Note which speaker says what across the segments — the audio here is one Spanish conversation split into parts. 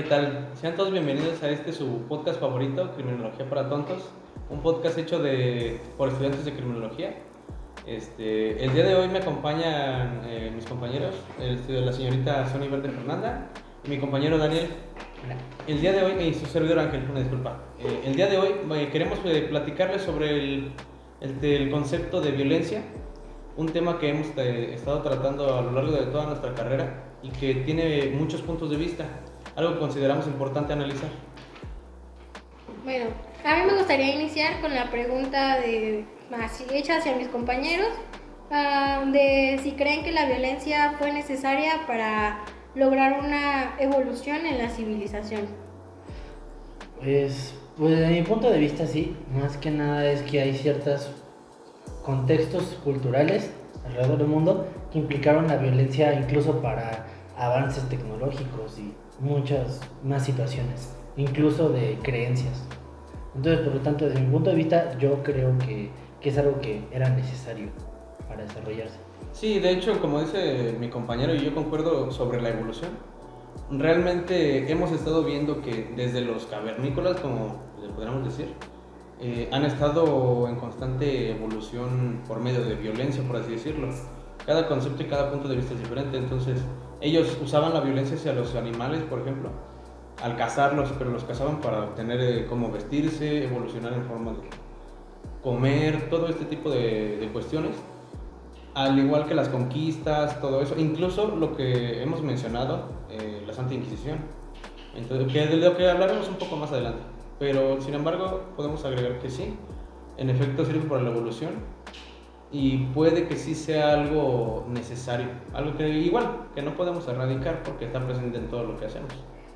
Speaker 1: ¿qué tal? Sean todos bienvenidos a su podcast favorito, Criminología para Tontos, un podcast hecho por estudiantes de criminología. El día de hoy me acompañan mis compañeros, la señorita Sonia Verde Fernanda y mi compañero Daniel. El día de hoy, y su servidor Ángel, una disculpa. El día de hoy queremos platicarles sobre el concepto de violencia, un tema que hemos estado tratando a lo largo de toda nuestra carrera y que tiene muchos puntos de vista, algo que consideramos importante analizar.
Speaker 2: Bueno, a mí me gustaría iniciar con la pregunta hecha hacia mis compañeros, de si creen que la violencia fue necesaria para lograr una evolución en la civilización.
Speaker 3: Pues desde mi punto de vista sí, más que nada es que hay ciertos contextos culturales alrededor del mundo que implicaron la violencia incluso para avances tecnológicos y muchas más situaciones, incluso de creencias. Entonces, por lo tanto, desde mi punto de vista, yo creo que es algo que era necesario para desarrollarse.
Speaker 1: Sí, de hecho, como dice mi compañero, y yo concuerdo sobre la evolución. Realmente hemos estado viendo que desde los cavernícolas, como le podríamos decir, han estado en constante evolución por medio de violencia, por así decirlo. Cada concepto y cada punto de vista es diferente, entonces ellos usaban la violencia hacia los animales, por ejemplo, al cazarlos, pero los cazaban para obtener cómo vestirse, evolucionar en forma de comer, todo este tipo de cuestiones, al igual que las conquistas, todo eso, incluso lo que hemos mencionado, la Santa Inquisición, entonces, de lo que hablaremos un poco más adelante, pero sin embargo podemos agregar que sí, en efecto sirve para la evolución y puede que sí sea algo necesario, algo que igual, que no podemos erradicar porque está presente en todo lo que hacemos.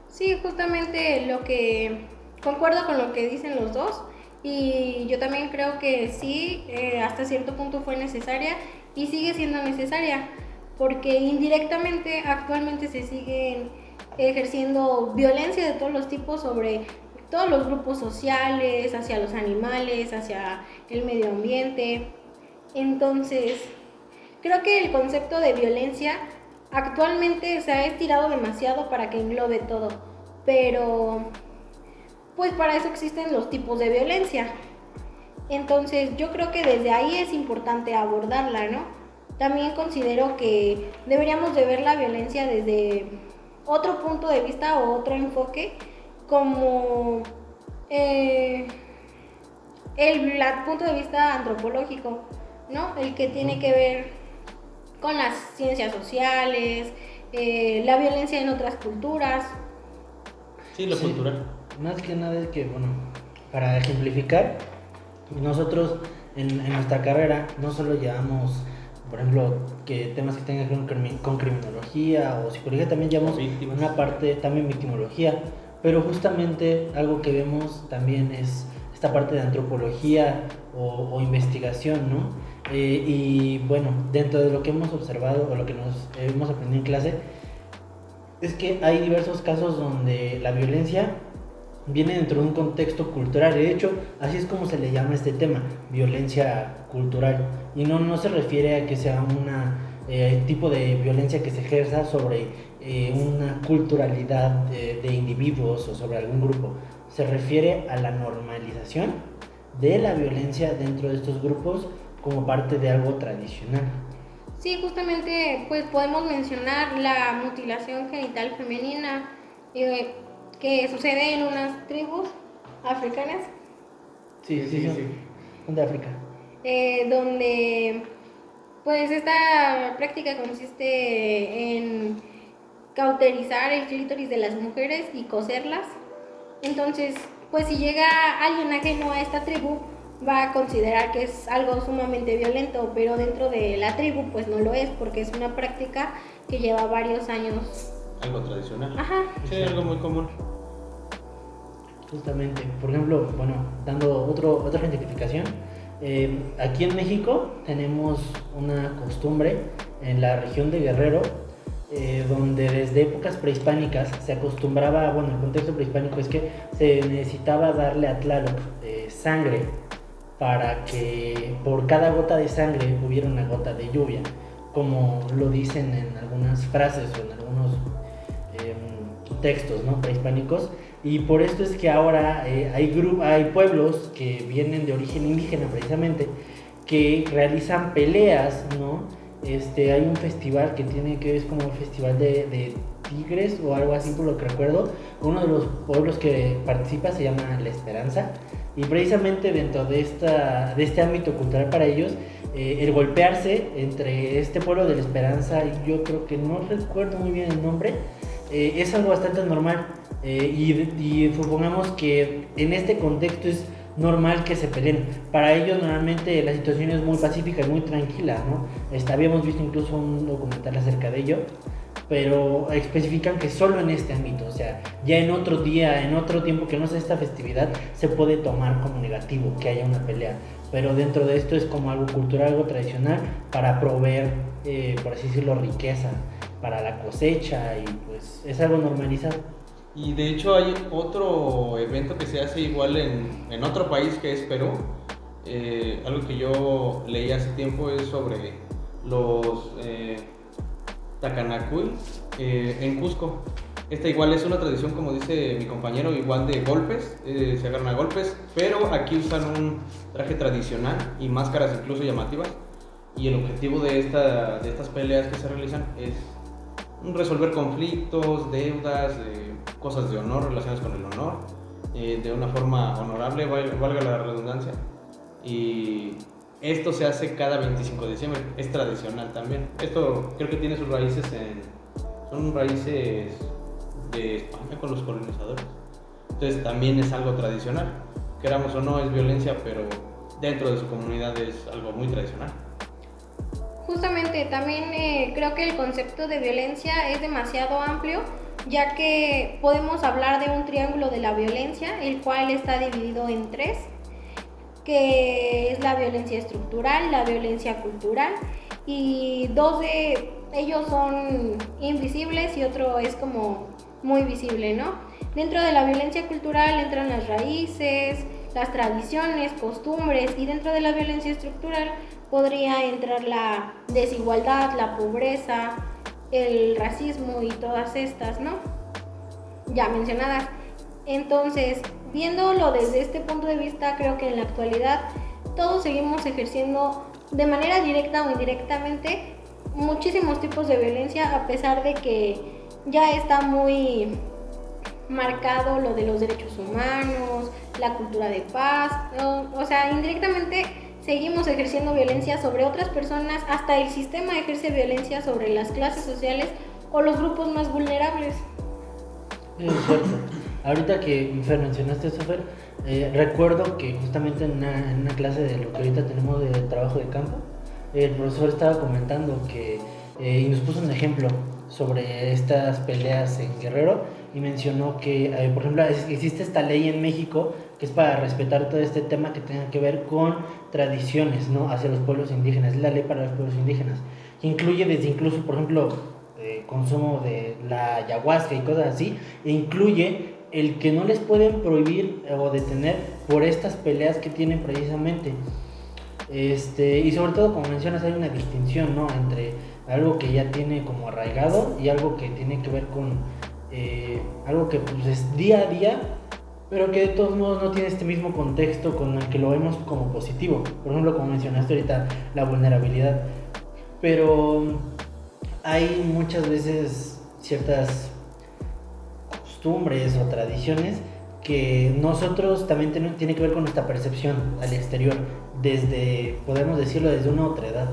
Speaker 2: Sí, justamente concuerdo con lo que dicen los dos, y yo también creo que sí, hasta cierto punto fue necesaria y sigue siendo necesaria, porque indirectamente actualmente se siguen ejerciendo violencia de todos los tipos sobre todos los grupos sociales, hacia los animales, hacia el medio ambiente. Entonces, creo que el concepto de violencia actualmente se ha estirado demasiado para que englobe todo, pero pues para eso existen los tipos de violencia. Entonces yo creo que desde ahí es importante abordarla, ¿no? También considero que deberíamos de ver la violencia desde otro punto de vista o otro enfoque, como el punto de vista antropológico, ¿no? El que tiene que ver con las ciencias sociales, la violencia en otras culturas.
Speaker 1: Sí, lo cultural.
Speaker 3: Más que nada es que, bueno, para ejemplificar, nosotros en nuestra carrera no solo llevamos, por ejemplo, que temas que tengan que ver con criminología o psicología, también llevamos una parte, también victimología, pero justamente algo que vemos también es esta parte de antropología o investigación, ¿no? Y bueno, dentro de lo que hemos observado o lo que nos hemos aprendido en clase, es que hay diversos casos donde la violencia viene dentro de un contexto cultural. De hecho, así es como se le llama este tema, violencia cultural. Y no se refiere a que sea un tipo de violencia que se ejerza sobre una culturalidad de individuos o sobre algún grupo. Se refiere a la normalización de la violencia dentro de estos grupos como parte de algo tradicional.
Speaker 2: Sí, justamente pues podemos mencionar la mutilación genital femenina, que sucede en unas tribus africanas.
Speaker 3: Sí. Son de África.
Speaker 2: Donde pues esta práctica consiste en cauterizar el clítoris de las mujeres y coserlas. Entonces, pues si llega alguien ajeno a esta tribu, va a considerar que es algo sumamente violento, pero dentro de la tribu pues no lo es, porque es una práctica que lleva varios años.
Speaker 1: Algo tradicional.
Speaker 2: Ajá.
Speaker 1: Sí, algo muy común.
Speaker 3: Justamente, por ejemplo, bueno, dando otra identificación, aquí en México tenemos una costumbre en la región de Guerrero, donde desde épocas prehispánicas se acostumbraba, bueno, el contexto prehispánico es que se necesitaba darle a Tlaloc sangre para que por cada gota de sangre hubiera una gota de lluvia, como lo dicen en algunas frases o en algunos textos, ¿no? Prehispánicos, y por esto es que ahora hay pueblos que vienen de origen indígena precisamente, que realizan peleas, ¿no? Hay un festival que tiene que es como un festival de tigres o algo así por lo que recuerdo. Uno de los pueblos que participa se llama La Esperanza, y precisamente dentro de este ámbito cultural para ellos, el golpearse entre este pueblo de La Esperanza y yo creo que no recuerdo muy bien el nombre, es algo bastante normal, y supongamos que en este contexto es normal que se peleen. Para ellos normalmente la situación es muy pacífica y muy tranquila, ¿no? Habíamos visto incluso un documental acerca de ello, pero especifican que solo en este ámbito, o sea, ya en otro día, en otro tiempo que no sea esta festividad, se puede tomar como negativo que haya una pelea, pero dentro de esto es como algo cultural, algo tradicional para proveer, por así decirlo, riqueza para la cosecha, y pues es algo normalizado.
Speaker 1: Y de hecho hay otro evento que se hace igual en otro país que es Perú. Algo que yo leí hace tiempo es sobre los Tacanacuy en Cusco. Esta igual es una tradición, como dice mi compañero, igual de golpes, se agarran a golpes, pero aquí usan un traje tradicional y máscaras incluso llamativas. Y el objetivo de estas peleas que se realizan es resolver conflictos, deudas, cosas de honor relacionadas con el honor, de una forma honorable, valga la redundancia. Y esto se hace cada 25 de diciembre, es tradicional también. Esto creo que tiene sus raíces son raíces de España con los colonizadores. Entonces también es algo tradicional. Queramos o no, es violencia, pero dentro de su comunidad es algo muy tradicional.
Speaker 2: Justamente, también creo que el concepto de violencia es demasiado amplio, ya que podemos hablar de un triángulo de la violencia, el cual está dividido en tres, que es la violencia estructural, la violencia cultural, y dos de ellos son invisibles y otro es como muy visible, ¿no? Dentro de la violencia cultural entran las raíces, las tradiciones, costumbres, y dentro de la violencia estructural podría entrar la desigualdad, la pobreza, el racismo y todas estas, ¿no? Ya mencionadas. Entonces, viéndolo desde este punto de vista, creo que en la actualidad todos seguimos ejerciendo de manera directa o indirectamente muchísimos tipos de violencia, a pesar de que ya está muy marcado lo de los derechos humanos, la cultura de paz, o sea, indirectamente seguimos ejerciendo violencia sobre otras personas, hasta el sistema ejerce violencia sobre las clases sociales o los grupos más vulnerables.
Speaker 3: Es cierto. Ahorita que Fer, mencionaste eso, Fer, recuerdo que justamente en una clase de lo que ahorita tenemos de trabajo de campo, el profesor estaba comentando que, y nos puso un ejemplo sobre estas peleas en Guerrero, y mencionó que, por ejemplo, existe esta ley en México que es para respetar todo este tema que tenga que ver con tradiciones, ¿no?, hacia los pueblos indígenas. Es la ley para los pueblos indígenas, que incluye desde incluso, por ejemplo, consumo de la ayahuasca y cosas así, e incluye el que no les pueden prohibir o detener por estas peleas que tienen precisamente. Y sobre todo, como mencionas, hay una distinción, ¿no?, entre algo que ya tiene como arraigado y algo que tiene que ver con algo que pues es día a día, pero que de todos modos no tiene este mismo contexto con el que lo vemos como positivo. Por ejemplo, como mencionaste ahorita, la vulnerabilidad. Pero hay muchas veces ciertas costumbres o tradiciones que nosotros también tiene que ver con nuestra percepción al exterior, desde, podemos decirlo, desde una otra edad.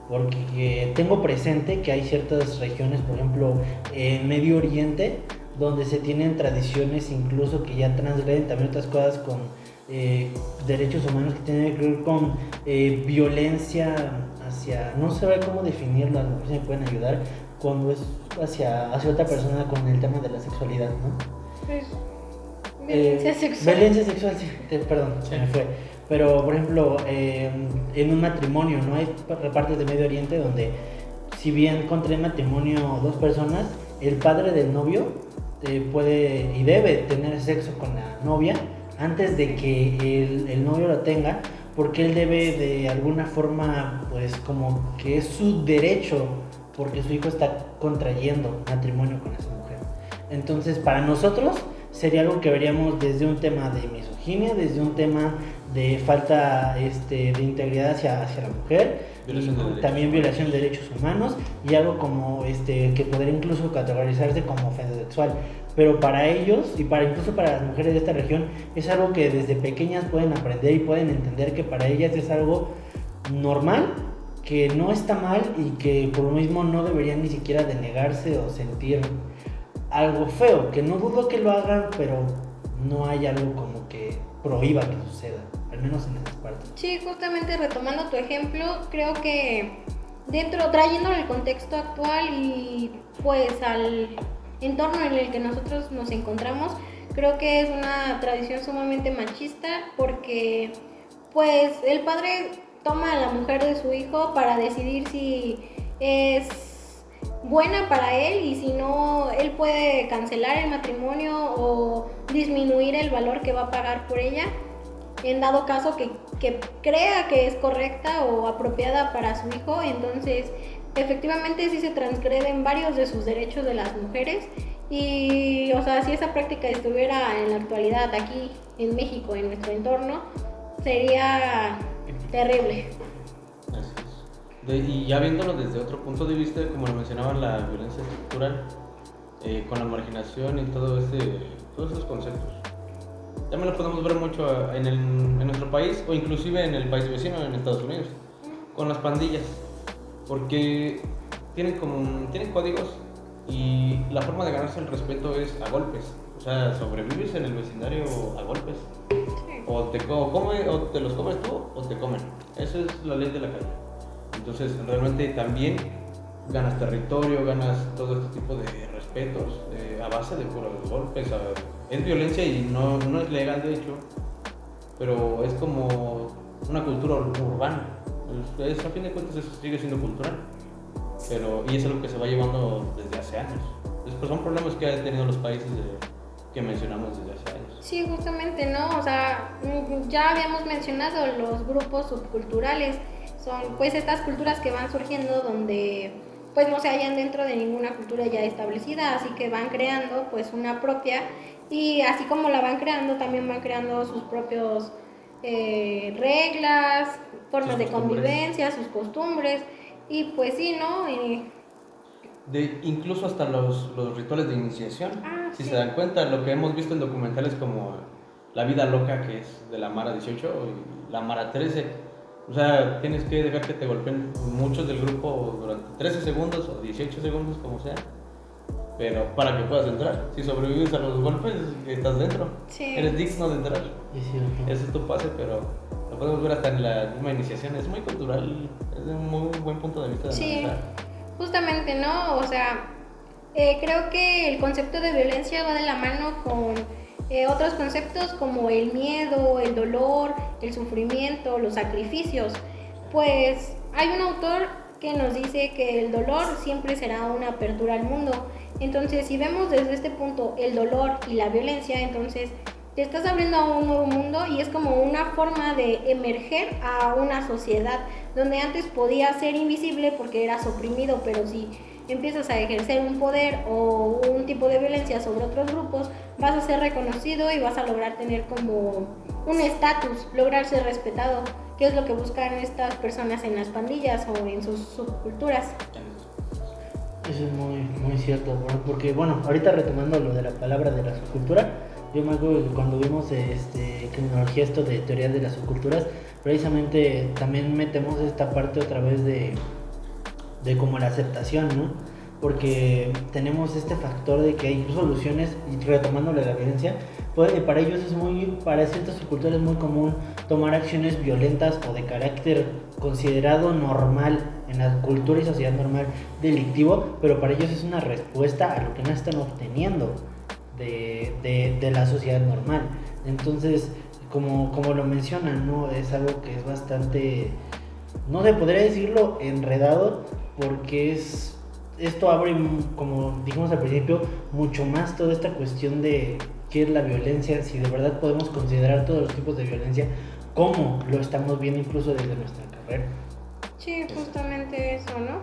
Speaker 3: Porque tengo presente que hay ciertas regiones, por ejemplo, en Medio Oriente, donde se tienen tradiciones incluso que ya transgreden también otras cosas con derechos humanos, que tienen que ver con violencia hacia, no sé cómo definirlo, a lo mejor se me pueden ayudar, cuando es hacia otra persona con el tema de la sexualidad, ¿no?
Speaker 2: Pues, violencia sexual.
Speaker 3: Violencia sexual, sí, perdón, se me fue. Pero, por ejemplo, en un matrimonio, ¿no? Hay partes de Medio Oriente donde, si bien contraen matrimonio dos personas, el padre del novio puede y debe tener sexo con la novia antes de que el novio lo tenga, porque él debe de alguna forma, pues como que es su derecho, porque su hijo está contrayendo matrimonio con esa mujer. Entonces, para nosotros sería algo que veríamos desde un tema de misoginia, desde un tema de falta de integridad hacia la mujer, también violación de derechos humanos, y algo como que podría incluso categorizarse como ofensa sexual. Pero para ellos y incluso para las mujeres de esta región es algo que desde pequeñas pueden aprender y pueden entender que para ellas es algo normal, que no está mal y que por lo mismo no deberían ni siquiera de negarse o sentir algo feo, que no dudo que lo hagan, pero no hay algo como que prohíba que suceda, al menos en esas partes.
Speaker 2: Sí, justamente retomando tu ejemplo, creo que trayéndolo al contexto actual y pues al entorno en el que nosotros nos encontramos, creo que es una tradición sumamente machista, porque pues el padre toma a la mujer de su hijo para decidir si es buena para él, y si no, él puede cancelar el matrimonio o disminuir el valor que va a pagar por ella, en dado caso que crea que es correcta o apropiada para su hijo. Entonces, efectivamente sí se transgreden varios de sus derechos de las mujeres, y o sea, si esa práctica estuviera en la actualidad aquí en México, en nuestro entorno, sería terrible.
Speaker 1: Así es. Y ya viéndolo desde otro punto de vista, como lo mencionaban, la violencia estructural, con la marginación y todos esos conceptos, también lo podemos ver mucho en nuestro país, o inclusive en el país vecino, en Estados Unidos, con las pandillas, porque tienen códigos, y la forma de ganarse el respeto es a golpes. O sea, sobrevives en el vecindario a golpes.
Speaker 2: Sí.
Speaker 1: O te los comes tú o te comen. Esa es la ley de la calle. Entonces, realmente también ganas territorio, ganas todo este tipo de respetos a base de puros golpes. Es violencia y no es legal, de hecho, pero es como una cultura urbana. A fin de cuentas, eso sigue siendo cultural. Y es algo que se va llevando desde hace años. Después son problemas que han tenido los países que mencionamos desde hace años.
Speaker 2: Sí, justamente, ¿no? O sea, ya habíamos mencionado los grupos subculturales. Son pues estas culturas que van surgiendo donde pues no se hallan dentro de ninguna cultura ya establecida, así que van creando pues una propia, y así como la van creando, también van creando sus propios reglas, formas de convivencia, sus costumbres. Y pues sí, ¿no?
Speaker 1: Incluso hasta los rituales de iniciación, si
Speaker 2: sí.
Speaker 1: se dan cuenta, lo que hemos visto en documentales como La Vida Loca, que es de la Mara 18, y la Mara 13. O sea, tienes que dejar que te golpeen muchos del grupo durante 13 segundos o 18 segundos, como sea, pero para que puedas entrar. Si sobrevives a los golpes, estás dentro.
Speaker 2: Sí.
Speaker 1: Eres digno de entrar.
Speaker 3: Es cierto.
Speaker 1: Ese es tu pase, pero lo podemos ver hasta en la misma iniciación. Es muy cultural, es de un muy buen punto de vista de analizar.
Speaker 2: Justamente, ¿no? O sea, creo que el concepto de violencia va de la mano con otros conceptos como el miedo, el dolor, el sufrimiento, los sacrificios. Pues hay un autor que nos dice que el dolor siempre será una apertura al mundo. Entonces, si vemos desde este punto el dolor y la violencia, entonces te estás abriendo a un nuevo mundo, y es como una forma de emerger a una sociedad donde antes podías ser invisible porque eras oprimido, pero si empiezas a ejercer un poder o un tipo de violencia sobre otros grupos, vas a ser reconocido y vas a lograr tener como un estatus, lograr ser respetado, que es lo que buscan estas personas en las pandillas o en sus subculturas.
Speaker 3: Eso es muy, muy cierto, bueno, porque bueno, ahorita retomando lo de la palabra de la subcultura, yo me acuerdo que cuando vimos criminología, esto de teoría de las subculturas, precisamente también metemos esta parte otra vez de como la aceptación, ¿no? Porque tenemos este factor de que hay soluciones, y retomando la violencia, para ellos para ciertas subculturas es muy común tomar acciones violentas o de carácter considerado normal en la cultura y sociedad normal delictivo, pero para ellos es una respuesta a lo que no están obteniendo de la sociedad normal. Entonces, como lo mencionan, ¿no? Es algo que es bastante, no se podría decirlo enredado, porque esto abre, como dijimos al principio, mucho más toda esta cuestión de qué es la violencia, si de verdad podemos considerar todos los tipos de violencia, como lo estamos viendo incluso desde nuestra carrera.
Speaker 2: Sí, justamente eso, ¿no?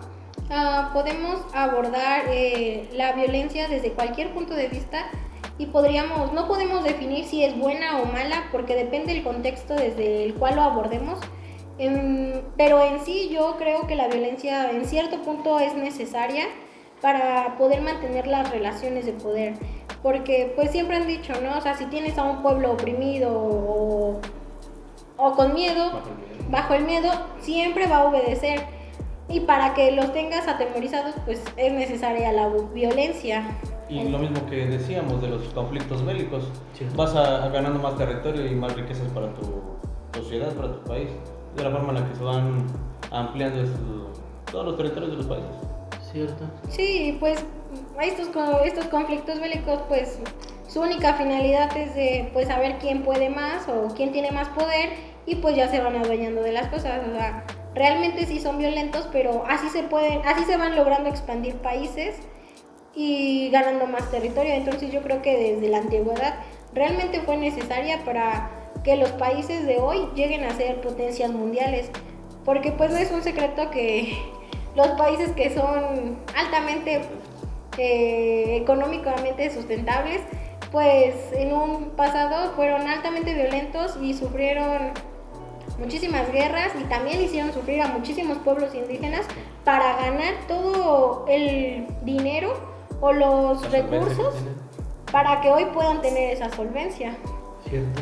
Speaker 2: Podemos abordar la violencia desde cualquier punto de vista y no podemos definir si es buena o mala porque depende del contexto desde el cual lo abordemos. Pero en sí yo creo que la violencia en cierto punto es necesaria para poder mantener las relaciones de poder. Porque pues siempre han dicho, ¿no? O sea, si tienes a un pueblo oprimido o con miedo, bajo el miedo, siempre va a obedecer. Y para que los tengas atemorizados, pues es necesaria la violencia.
Speaker 1: Y lo mismo que decíamos de los conflictos bélicos,
Speaker 3: Sí.
Speaker 1: vas ganando más territorio y más riquezas para tu sociedad, para tu país, de la forma en la que se van ampliando todos los territorios de los países.
Speaker 3: ¿Cierto?
Speaker 2: Sí, pues estos conflictos bélicos, pues su única finalidad es de pues saber quién puede más o quién tiene más poder y pues ya se van adueñando de las cosas. O sea, realmente sí son violentos, pero así se van logrando expandir países y ganando más territorio. Entonces yo creo que desde la antigüedad realmente fue necesaria para que los países de hoy lleguen a ser potencias mundiales, porque pues no es un secreto que los países que son altamente económicamente sustentables, pues en un pasado fueron altamente violentos y sufrieron muchísimas guerras y también hicieron sufrir a muchísimos pueblos indígenas para ganar todo el dinero o los recursos para que hoy puedan tener esa solvencia.
Speaker 3: Cierto.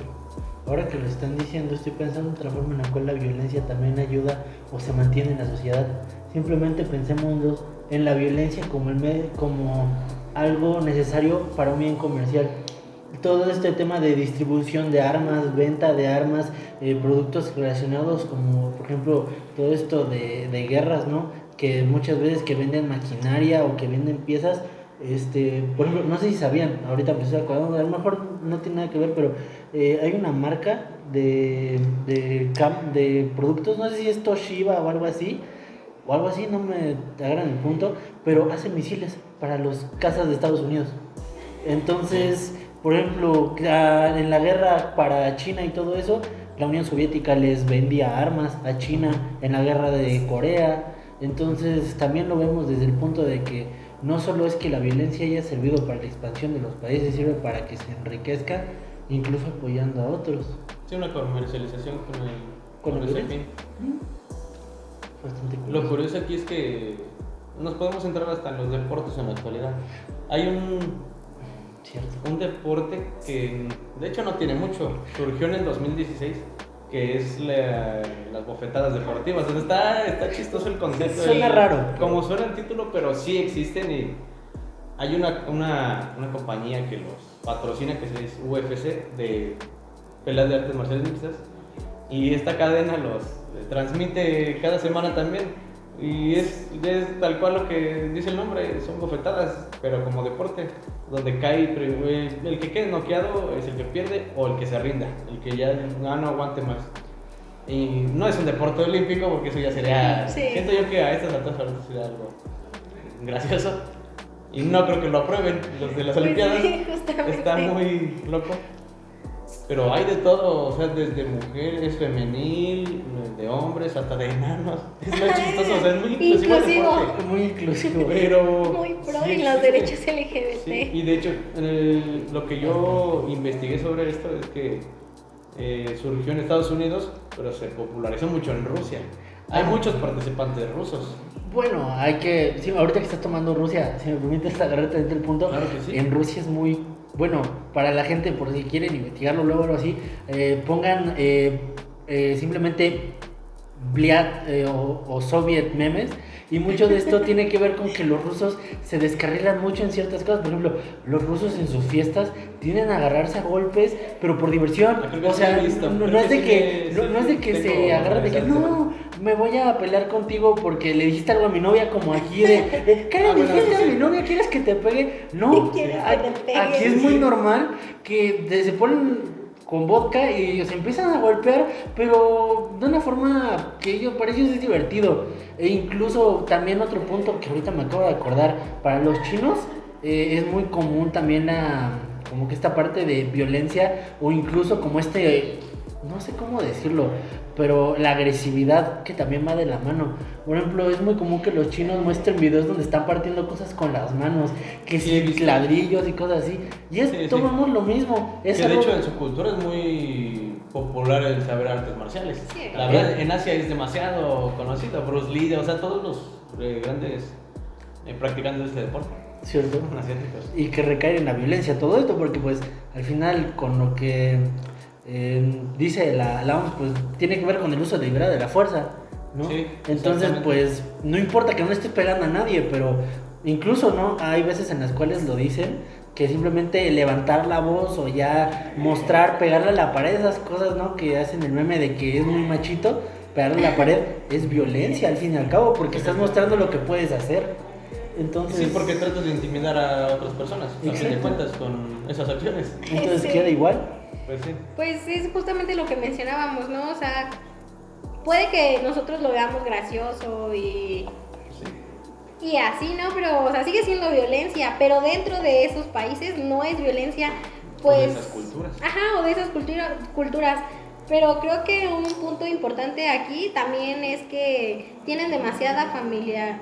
Speaker 3: Ahora que lo están diciendo, estoy pensando en otra forma en la cual la violencia también ayuda o se mantiene en la sociedad. Simplemente pensemos en la violencia como algo necesario para un bien comercial. Todo este tema de distribución de armas, venta de armas, productos relacionados como por ejemplo todo esto de guerras, ¿no? Que muchas veces que venden maquinaria o que venden piezas, por ejemplo, no sé si sabían, ahorita me estoy acordando, a lo mejor no tiene nada que ver, pero hay una marca de productos, no sé si es Toshiba o algo así, no me agarran el punto, pero hace misiles para los cazas de Estados Unidos. Entonces, por ejemplo, en la guerra para China y todo eso, la Unión Soviética les vendía armas a China en la guerra de Corea. Entonces, también lo vemos desde el punto de que no solo es que la violencia haya servido para la expansión de los países, sirve para que se enriquezcan, incluso apoyando a otros.
Speaker 1: Sí, una comercialización
Speaker 3: ¿Con
Speaker 1: ese
Speaker 3: el
Speaker 1: fin.
Speaker 3: Bastante curioso.
Speaker 1: Lo curioso aquí es que nos podemos entrar hasta en los deportes en la actualidad. Hay un deporte que de hecho no tiene mucho, surgió en el 2016, que es las bofetadas deportivas. Entonces está chistoso el concepto.
Speaker 3: Suena raro.
Speaker 1: Como suena el título, pero sí existen y hay una compañía que los patrocina que es UFC, de peleas de artes marciales mixtas, y esta cadena los transmite cada semana también. Y es tal cual lo que dice el nombre, son bofetadas, pero como deporte, donde cae el que quede noqueado es el que pierde o el que se rinda, el que ya no aguante más. Y no es un deporte olímpico porque eso ya sería,
Speaker 2: Sí.
Speaker 1: siento yo que a estas alturas sería algo gracioso y no creo que lo aprueben los de las
Speaker 2: Pues
Speaker 1: Olimpiadas.
Speaker 2: sí, justamente.
Speaker 1: Está muy loco. Pero hay de todo, o sea, desde mujeres, femenil, de hombres, hasta de enanos. Es muy chistoso, o sea, es muy inclusivo el
Speaker 2: Inclusivo.
Speaker 1: deporte.
Speaker 3: Muy inclusivo.
Speaker 1: Pero
Speaker 2: Muy pro
Speaker 1: sí
Speaker 2: en los
Speaker 1: existe.
Speaker 2: derechos LGBT.
Speaker 1: Sí, y de hecho, lo que yo investigué sobre esto es que surgió en Estados Unidos, pero se popularizó mucho en Rusia. Hay muchos participantes rusos.
Speaker 3: Bueno, sí, ahorita que estás tomando Rusia, si me permites agarrarte dentro del punto,
Speaker 1: Claro que sí.
Speaker 3: en Rusia es muy, bueno, para la gente, por si quieren investigarlo luego o algo así, pongan simplemente Bliad o Soviet memes, y mucho de esto tiene que ver con que los rusos se descarrilan mucho en ciertas cosas. Por ejemplo, los rusos en sus fiestas tienden a agarrarse a golpes, pero por diversión.
Speaker 1: Creo que
Speaker 3: O
Speaker 1: sí
Speaker 3: sea,
Speaker 1: he visto,
Speaker 3: no
Speaker 1: creo
Speaker 3: es
Speaker 1: que
Speaker 3: de
Speaker 1: sí
Speaker 3: que,
Speaker 1: me-
Speaker 3: no es de que
Speaker 1: tengo
Speaker 3: se agarran de que
Speaker 1: esa
Speaker 3: no, me voy a pelear contigo porque le dijiste algo a mi novia, como aquí de ¿qué le
Speaker 1: Ah, bueno,
Speaker 3: dijiste
Speaker 1: sí.
Speaker 3: a mi novia? ¿Quieres que te pegue? No,
Speaker 2: ¿Quieres que te pegue?
Speaker 3: aquí es muy normal que se ponen con vodka y se empiezan a golpear, pero de una forma que para ellos es divertido. E incluso también otro punto que ahorita me acabo de acordar, para los chinos es muy común también como que esta parte de violencia, o incluso como no sé cómo decirlo, pero la agresividad que también va de la mano. Por ejemplo, es muy común que los chinos muestren videos donde están partiendo cosas con las manos, que
Speaker 1: Sí, he
Speaker 3: si
Speaker 1: visto.
Speaker 3: ladrillos y cosas así. Y es
Speaker 1: Sí, sí.
Speaker 3: tomamos lo mismo. Es
Speaker 1: Que de
Speaker 3: algo-
Speaker 1: hecho en su cultura es muy popular el saber artes marciales.
Speaker 2: Sí.
Speaker 1: La verdad, en Asia es demasiado conocido. Bruce Lee, o sea, todos los grandes practicantes de este deporte.
Speaker 3: ¿Cierto?
Speaker 1: Asiáticos.
Speaker 3: Y que recae en la violencia todo esto, porque pues al final con lo que dice la OMS, pues tiene que ver con el uso deliberado de la fuerza, ¿no?
Speaker 1: Sí,
Speaker 3: entonces
Speaker 1: exactamente.
Speaker 3: pues no importa que no estés pegando a nadie, pero incluso, ¿no? Hay veces en las cuales lo dicen, que simplemente levantar la voz o ya mostrar, pegarle a la pared, esas cosas, ¿no? Que hacen el meme de que es muy machito, pegarle a la pared es violencia al fin y al cabo, porque estás mostrando lo que puedes hacer. Entonces,
Speaker 1: Sí, porque tratas de intimidar a otras personas, a fin de
Speaker 3: Exacto.
Speaker 1: cuentas, con esas acciones.
Speaker 3: entonces
Speaker 2: Sí.
Speaker 3: queda igual.
Speaker 1: Pues sí.
Speaker 2: Pues es justamente lo que mencionábamos, ¿no? O sea, puede que nosotros lo veamos gracioso y así, ¿no? Pero, o sea, sigue siendo violencia, pero dentro de esos países no es violencia, pues...
Speaker 1: O de esas culturas.
Speaker 2: Ajá, o de esas culturas. Pero creo que un punto importante aquí también es que tienen demasiada familia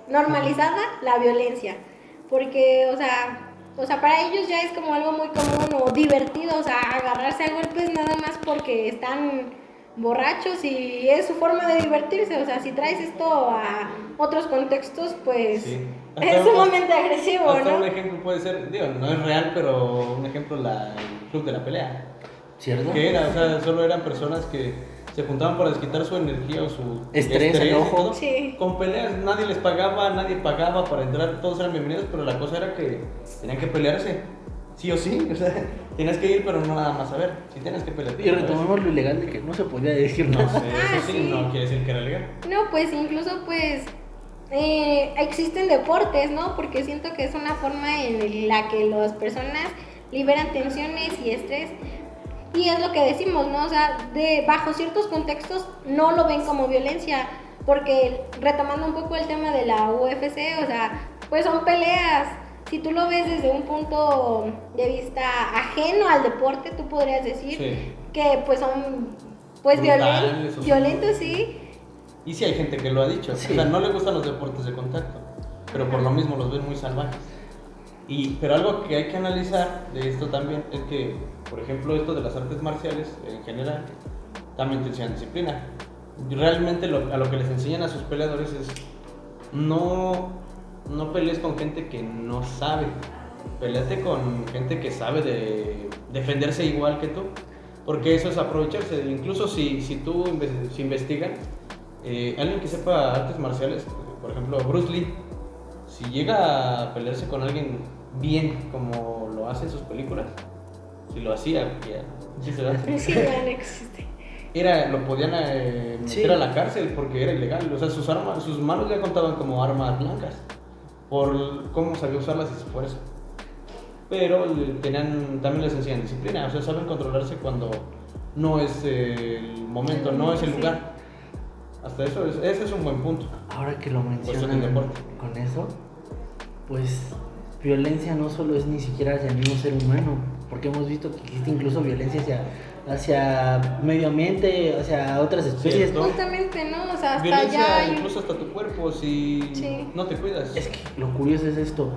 Speaker 2: normalizada la violencia, porque, o sea, para ellos ya es como algo muy común o divertido, o sea, agarrarse a golpes nada más porque están borrachos y es su forma de divertirse, o sea, si traes esto a otros contextos, pues
Speaker 1: Sí.
Speaker 2: es
Speaker 1: Hasta
Speaker 2: sumamente agresivo,
Speaker 1: Hasta
Speaker 2: ¿no?
Speaker 1: un ejemplo puede ser, digo, no es real, pero un ejemplo, el club de la pelea.
Speaker 3: ¿Cierto?
Speaker 1: Que era, o sea, solo eran personas que se juntaban para desquitar su energía o su
Speaker 3: Estrés,
Speaker 1: y
Speaker 3: enojo.
Speaker 1: todo,
Speaker 2: Sí.
Speaker 1: con peleas. Nadie les pagaba, nadie pagaba para entrar, todos eran bienvenidos, pero la cosa era que tenían que pelearse, sí o sí, o sea, tienes que ir, pero no nada más a ver, si tienes que pelear.
Speaker 3: Y retomamos lo ilegal de que no se podía decir
Speaker 1: No
Speaker 3: nada.
Speaker 1: sé,
Speaker 2: Ah,
Speaker 1: eso sí,
Speaker 2: sí.
Speaker 1: no quiere decir que era legal.
Speaker 2: No, pues incluso pues existen deportes, ¿no? Porque siento que es una forma en la que las personas liberan tensiones y estrés. Y es lo que decimos, ¿no? O sea, bajo ciertos contextos no lo ven como violencia. Porque retomando un poco el tema de la UFC, o sea, pues son peleas. Si tú lo ves desde un punto de vista ajeno al deporte, tú podrías decir
Speaker 1: Sí.
Speaker 2: que pues son pues
Speaker 1: Brutales, o sea,
Speaker 2: violentos, sí.
Speaker 1: Y sí hay gente que lo ha dicho,
Speaker 3: Sí.
Speaker 1: o sea, no le gustan los deportes de contacto, pero por lo mismo los ven muy salvajes. Pero algo que hay que analizar de esto también es que, por ejemplo, esto de las artes marciales en general, también te enseñan disciplina. Realmente a lo que les enseñan a sus peleadores es no pelees con gente que no sabe, peleate con gente que sabe de defenderse igual que tú, porque eso es aprovecharse. Incluso si investigan, alguien que sepa artes marciales, por ejemplo Bruce Lee, si llega a pelearse con alguien bien como lo hace en sus películas, si lo hacía, ya, sí se hace.
Speaker 2: Sí, ya no existe.
Speaker 1: Lo podían meter
Speaker 3: Sí.
Speaker 1: a la cárcel porque era ilegal. O sea, sus manos ya contaban como armas blancas por cómo sabía usarlas y su fuerza. Pero también les enseñan disciplina. O sea, saben controlarse cuando no es el momento, no es el
Speaker 2: Sí.
Speaker 1: lugar. Hasta ese es un buen punto.
Speaker 3: Ahora que lo
Speaker 1: Cuestión del
Speaker 3: mencionan
Speaker 1: deporte.
Speaker 3: con eso, pues violencia no solo es ni siquiera hacia el mismo ser humano, porque hemos visto que existe incluso violencia hacia medio ambiente, hacia otras especies.
Speaker 1: Cierto.
Speaker 2: Justamente, ¿no? O sea, hasta
Speaker 1: Violencia
Speaker 2: ya hay...
Speaker 1: incluso hasta tu cuerpo si
Speaker 2: Sí.
Speaker 1: no te cuidas.
Speaker 3: Es que lo curioso es esto.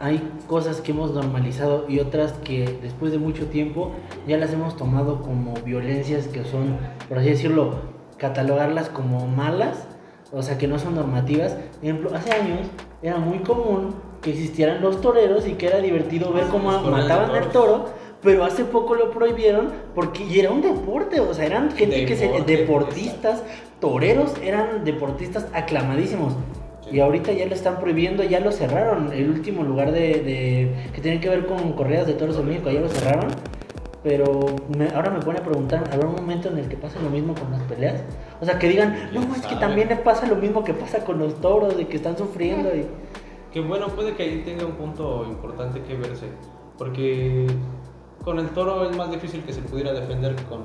Speaker 3: Hay cosas que hemos normalizado y otras que después de mucho tiempo ya las hemos tomado como violencias que son, por así decirlo, catalogarlas como malas, o sea, que no son normativas. Por ejemplo, hace años era muy común que existieran los toreros y que era divertido ver cómo
Speaker 1: Los toreros de
Speaker 3: mataban al
Speaker 1: toros.
Speaker 3: toro, pero hace poco lo prohibieron porque y era un deporte, o sea, eran gente deportistas, toreros, eran deportistas aclamadísimos.
Speaker 1: Sí.
Speaker 3: Y ahorita ya lo están prohibiendo, ya lo cerraron. El último lugar que tiene que ver con corridas de toros en México, ya lo cerraron. Pero ahora me pone a preguntar, ¿habrá un momento en el que pase lo mismo con las peleas? O sea, que digan, no,
Speaker 1: ¿Quién
Speaker 3: es que
Speaker 1: sabe?
Speaker 3: también le pasa lo mismo que pasa con los toros, de que están sufriendo. Y...
Speaker 1: Que bueno, puede que ahí tenga un punto importante que verse, porque con el toro es más difícil que se pudiera defender con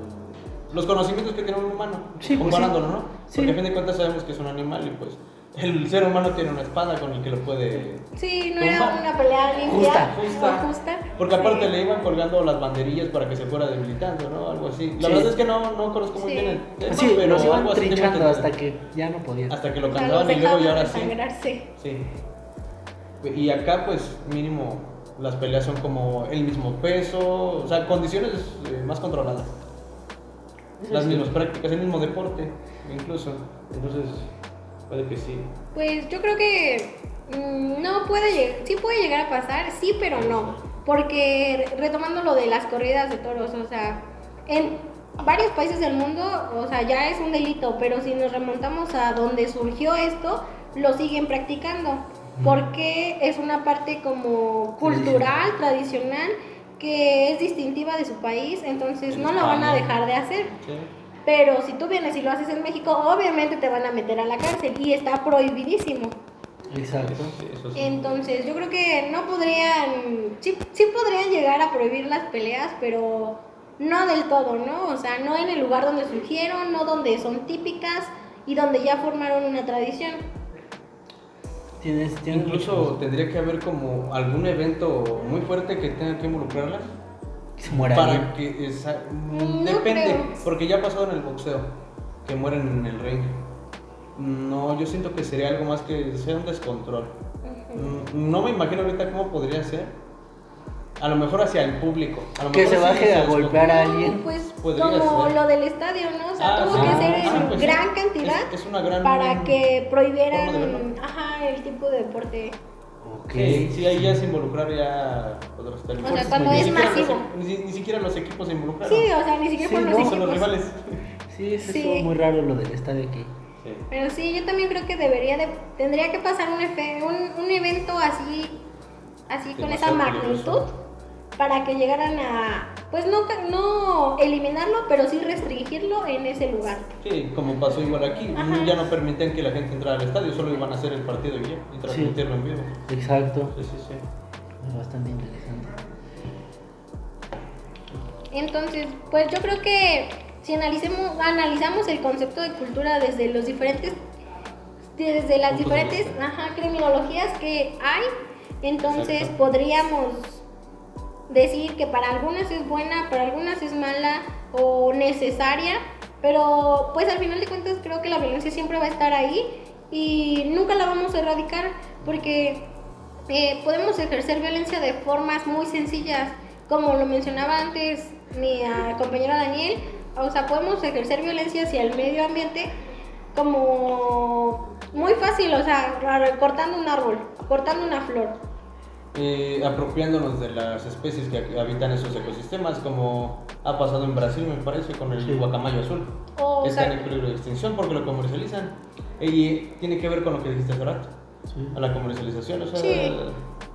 Speaker 1: los conocimientos que tiene un humano,
Speaker 3: Sí, pues
Speaker 1: comparándolo, ¿no?
Speaker 3: sí.
Speaker 1: Porque a fin de cuentas sabemos que es un animal y pues El ser humano tiene una espada con el que lo puede...
Speaker 2: Sí, no
Speaker 1: tumbar.
Speaker 2: era una pelea limpia.
Speaker 3: Justa.
Speaker 2: o justa.
Speaker 1: Porque aparte
Speaker 2: Sí.
Speaker 1: le iban colgando las banderillas para que se fuera debilitando, ¿no? Algo así. La
Speaker 3: Sí.
Speaker 1: verdad es que no conozco muy
Speaker 2: Sí.
Speaker 1: bien el tema,
Speaker 3: Sí,
Speaker 1: pero
Speaker 3: los iban
Speaker 1: algo así tengo
Speaker 3: trinchando
Speaker 1: entendido.
Speaker 3: hasta que ya no podían.
Speaker 1: Hasta que lo
Speaker 2: O sea,
Speaker 1: cantaban
Speaker 2: los
Speaker 1: y luego y
Speaker 2: dejaban
Speaker 1: ahora sí.
Speaker 2: desangrarse.
Speaker 1: Sí. Y acá pues mínimo las peleas son como el mismo peso, o sea, condiciones más controladas.
Speaker 3: Eso
Speaker 1: Las
Speaker 3: sí.
Speaker 1: mismas prácticas, el mismo deporte, incluso. Entonces, puede que sí.
Speaker 2: Pues yo creo que no puede llegar, sí puede llegar a pasar, sí, pero no. Porque retomando lo de las corridas de toros, o sea, en varios países del mundo, o sea, ya es un delito, pero si nos remontamos a donde surgió esto, lo siguen practicando. Porque es una parte como cultural, tradicional, que es distintiva de su país, entonces
Speaker 1: En
Speaker 2: no lo van a
Speaker 1: España.
Speaker 2: dejar de hacer.
Speaker 1: Sí.
Speaker 2: Pero si tú vienes y lo haces en México, obviamente te van a meter a la cárcel y está prohibidísimo.
Speaker 3: Exacto.
Speaker 1: Eso sí.
Speaker 2: Entonces yo creo que no podrían, sí podrían llegar a prohibir las peleas, pero no del todo, ¿no? O sea, no en el lugar donde surgieron, no donde son típicas y donde ya formaron una tradición.
Speaker 3: Tienes
Speaker 1: Incluso tendría que haber como algún evento muy fuerte que tenga que involucrarlas.
Speaker 3: que se muera alguien.
Speaker 1: Para que
Speaker 2: No
Speaker 1: depende,
Speaker 2: creo.
Speaker 1: porque ya ha pasado en el boxeo, que mueren en el ring. No, yo siento que sería algo más que sea un descontrol. No me imagino ahorita cómo podría ser. A lo mejor hacia el público. A lo
Speaker 3: Que
Speaker 1: mejor
Speaker 3: se baje a
Speaker 1: descontrola.
Speaker 3: golpear a alguien.
Speaker 2: Pues
Speaker 1: Podría
Speaker 2: como
Speaker 1: ser.
Speaker 2: lo del estadio, ¿no? O sea,
Speaker 1: Ah,
Speaker 2: tuvo
Speaker 1: sí.
Speaker 2: que ser
Speaker 1: Ah,
Speaker 2: en
Speaker 1: pues sí.
Speaker 2: gran cantidad
Speaker 1: Es una gran
Speaker 2: para que prohibieran
Speaker 1: forma de verlo.
Speaker 2: el tipo de deporte.
Speaker 3: Ok.
Speaker 1: Sí, ahí ya se involucrar ya otros términos.
Speaker 2: O sea,
Speaker 3: Fuerzas
Speaker 2: cuando
Speaker 3: muy
Speaker 2: es
Speaker 3: bien.
Speaker 2: masivo.
Speaker 1: Ni siquiera los equipos se involucraron.
Speaker 2: Sí, o sea, ni siquiera
Speaker 3: Sí,
Speaker 2: fueron
Speaker 3: no,
Speaker 2: los
Speaker 1: son los
Speaker 2: equipos.
Speaker 1: rivales.
Speaker 3: Sí, eso
Speaker 2: Sí.
Speaker 3: estuvo muy raro lo del estadio aquí.
Speaker 1: Sí.
Speaker 2: Pero sí, yo también creo que tendría que pasar un evento así con esa
Speaker 1: Demasiado
Speaker 2: magnitud
Speaker 1: peligroso.
Speaker 2: para que llegaran a, pues no eliminarlo, pero sí restringirlo en ese lugar.
Speaker 1: Sí, como pasó igual aquí.
Speaker 2: Ajá.
Speaker 1: Ya no permitían que la gente entrara al estadio, solo iban a hacer el partido y ya, y transmitirlo en vivo.
Speaker 3: Exacto.
Speaker 1: Sí, sí, sí.
Speaker 3: Es bastante interesante.
Speaker 2: Entonces, pues yo creo que si analizamos el concepto de cultura desde las diferentes
Speaker 1: Puntos de vista.
Speaker 2: criminologías que hay, entonces
Speaker 1: Exacto.
Speaker 2: podríamos decir que para algunas es buena, para algunas es mala o necesaria, pero pues al final de cuentas creo que la violencia siempre va a estar ahí y nunca la vamos a erradicar porque podemos ejercer violencia de formas muy sencillas, como lo mencionaba antes mi compañero Daniel, o sea, podemos ejercer violencia hacia el medio ambiente como muy fácil, o sea, cortando un árbol, cortando una flor.
Speaker 1: Apropiándonos de las especies que habitan esos ecosistemas, como ha pasado en Brasil, me parece, con el
Speaker 3: Sí.
Speaker 1: guacamayo azul.
Speaker 2: O
Speaker 1: Está
Speaker 2: sea,
Speaker 1: en peligro de extinción porque lo comercializan. Y tiene que ver con lo que dijiste hace rato,
Speaker 3: Sí.
Speaker 1: a la comercialización. O sea,
Speaker 2: Sí.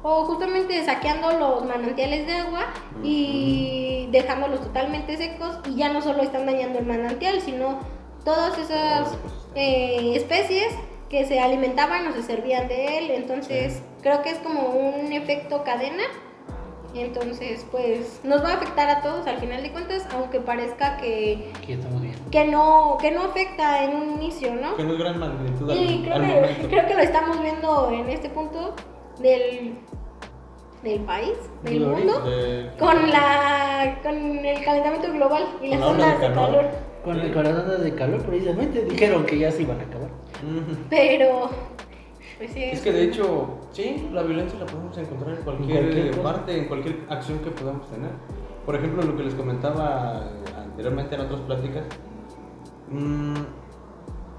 Speaker 2: O justamente saqueando los manantiales de agua y dejándolos totalmente secos y ya no solo están dañando el manantial, sino todas esas especies que se alimentaban o se servían de él. Entonces creo que es como un efecto cadena. Entonces pues nos va a afectar a todos al final de cuentas, aunque parezca
Speaker 3: Que estamos bien.
Speaker 2: que no afecta en un inicio, ¿no?
Speaker 1: que no es gran magnitud
Speaker 2: Y
Speaker 1: al momento.
Speaker 2: creo que lo estamos viendo en este punto del país, del
Speaker 3: Del
Speaker 2: mundo, con el calentamiento global y las
Speaker 1: Con la ola
Speaker 2: ondas
Speaker 1: de
Speaker 2: de
Speaker 1: calor.
Speaker 2: calor.
Speaker 3: Con el corazón de calor, precisamente, dijeron que ya se iban a acabar.
Speaker 1: Ujú.
Speaker 2: Pero, pues sí.
Speaker 1: Es que de hecho, sí, la violencia la podemos encontrar en
Speaker 3: cualquier
Speaker 1: cualquier
Speaker 3: cosa.
Speaker 1: parte, en cualquier acción que podamos tener. Por ejemplo, lo que les comentaba anteriormente en otras pláticas,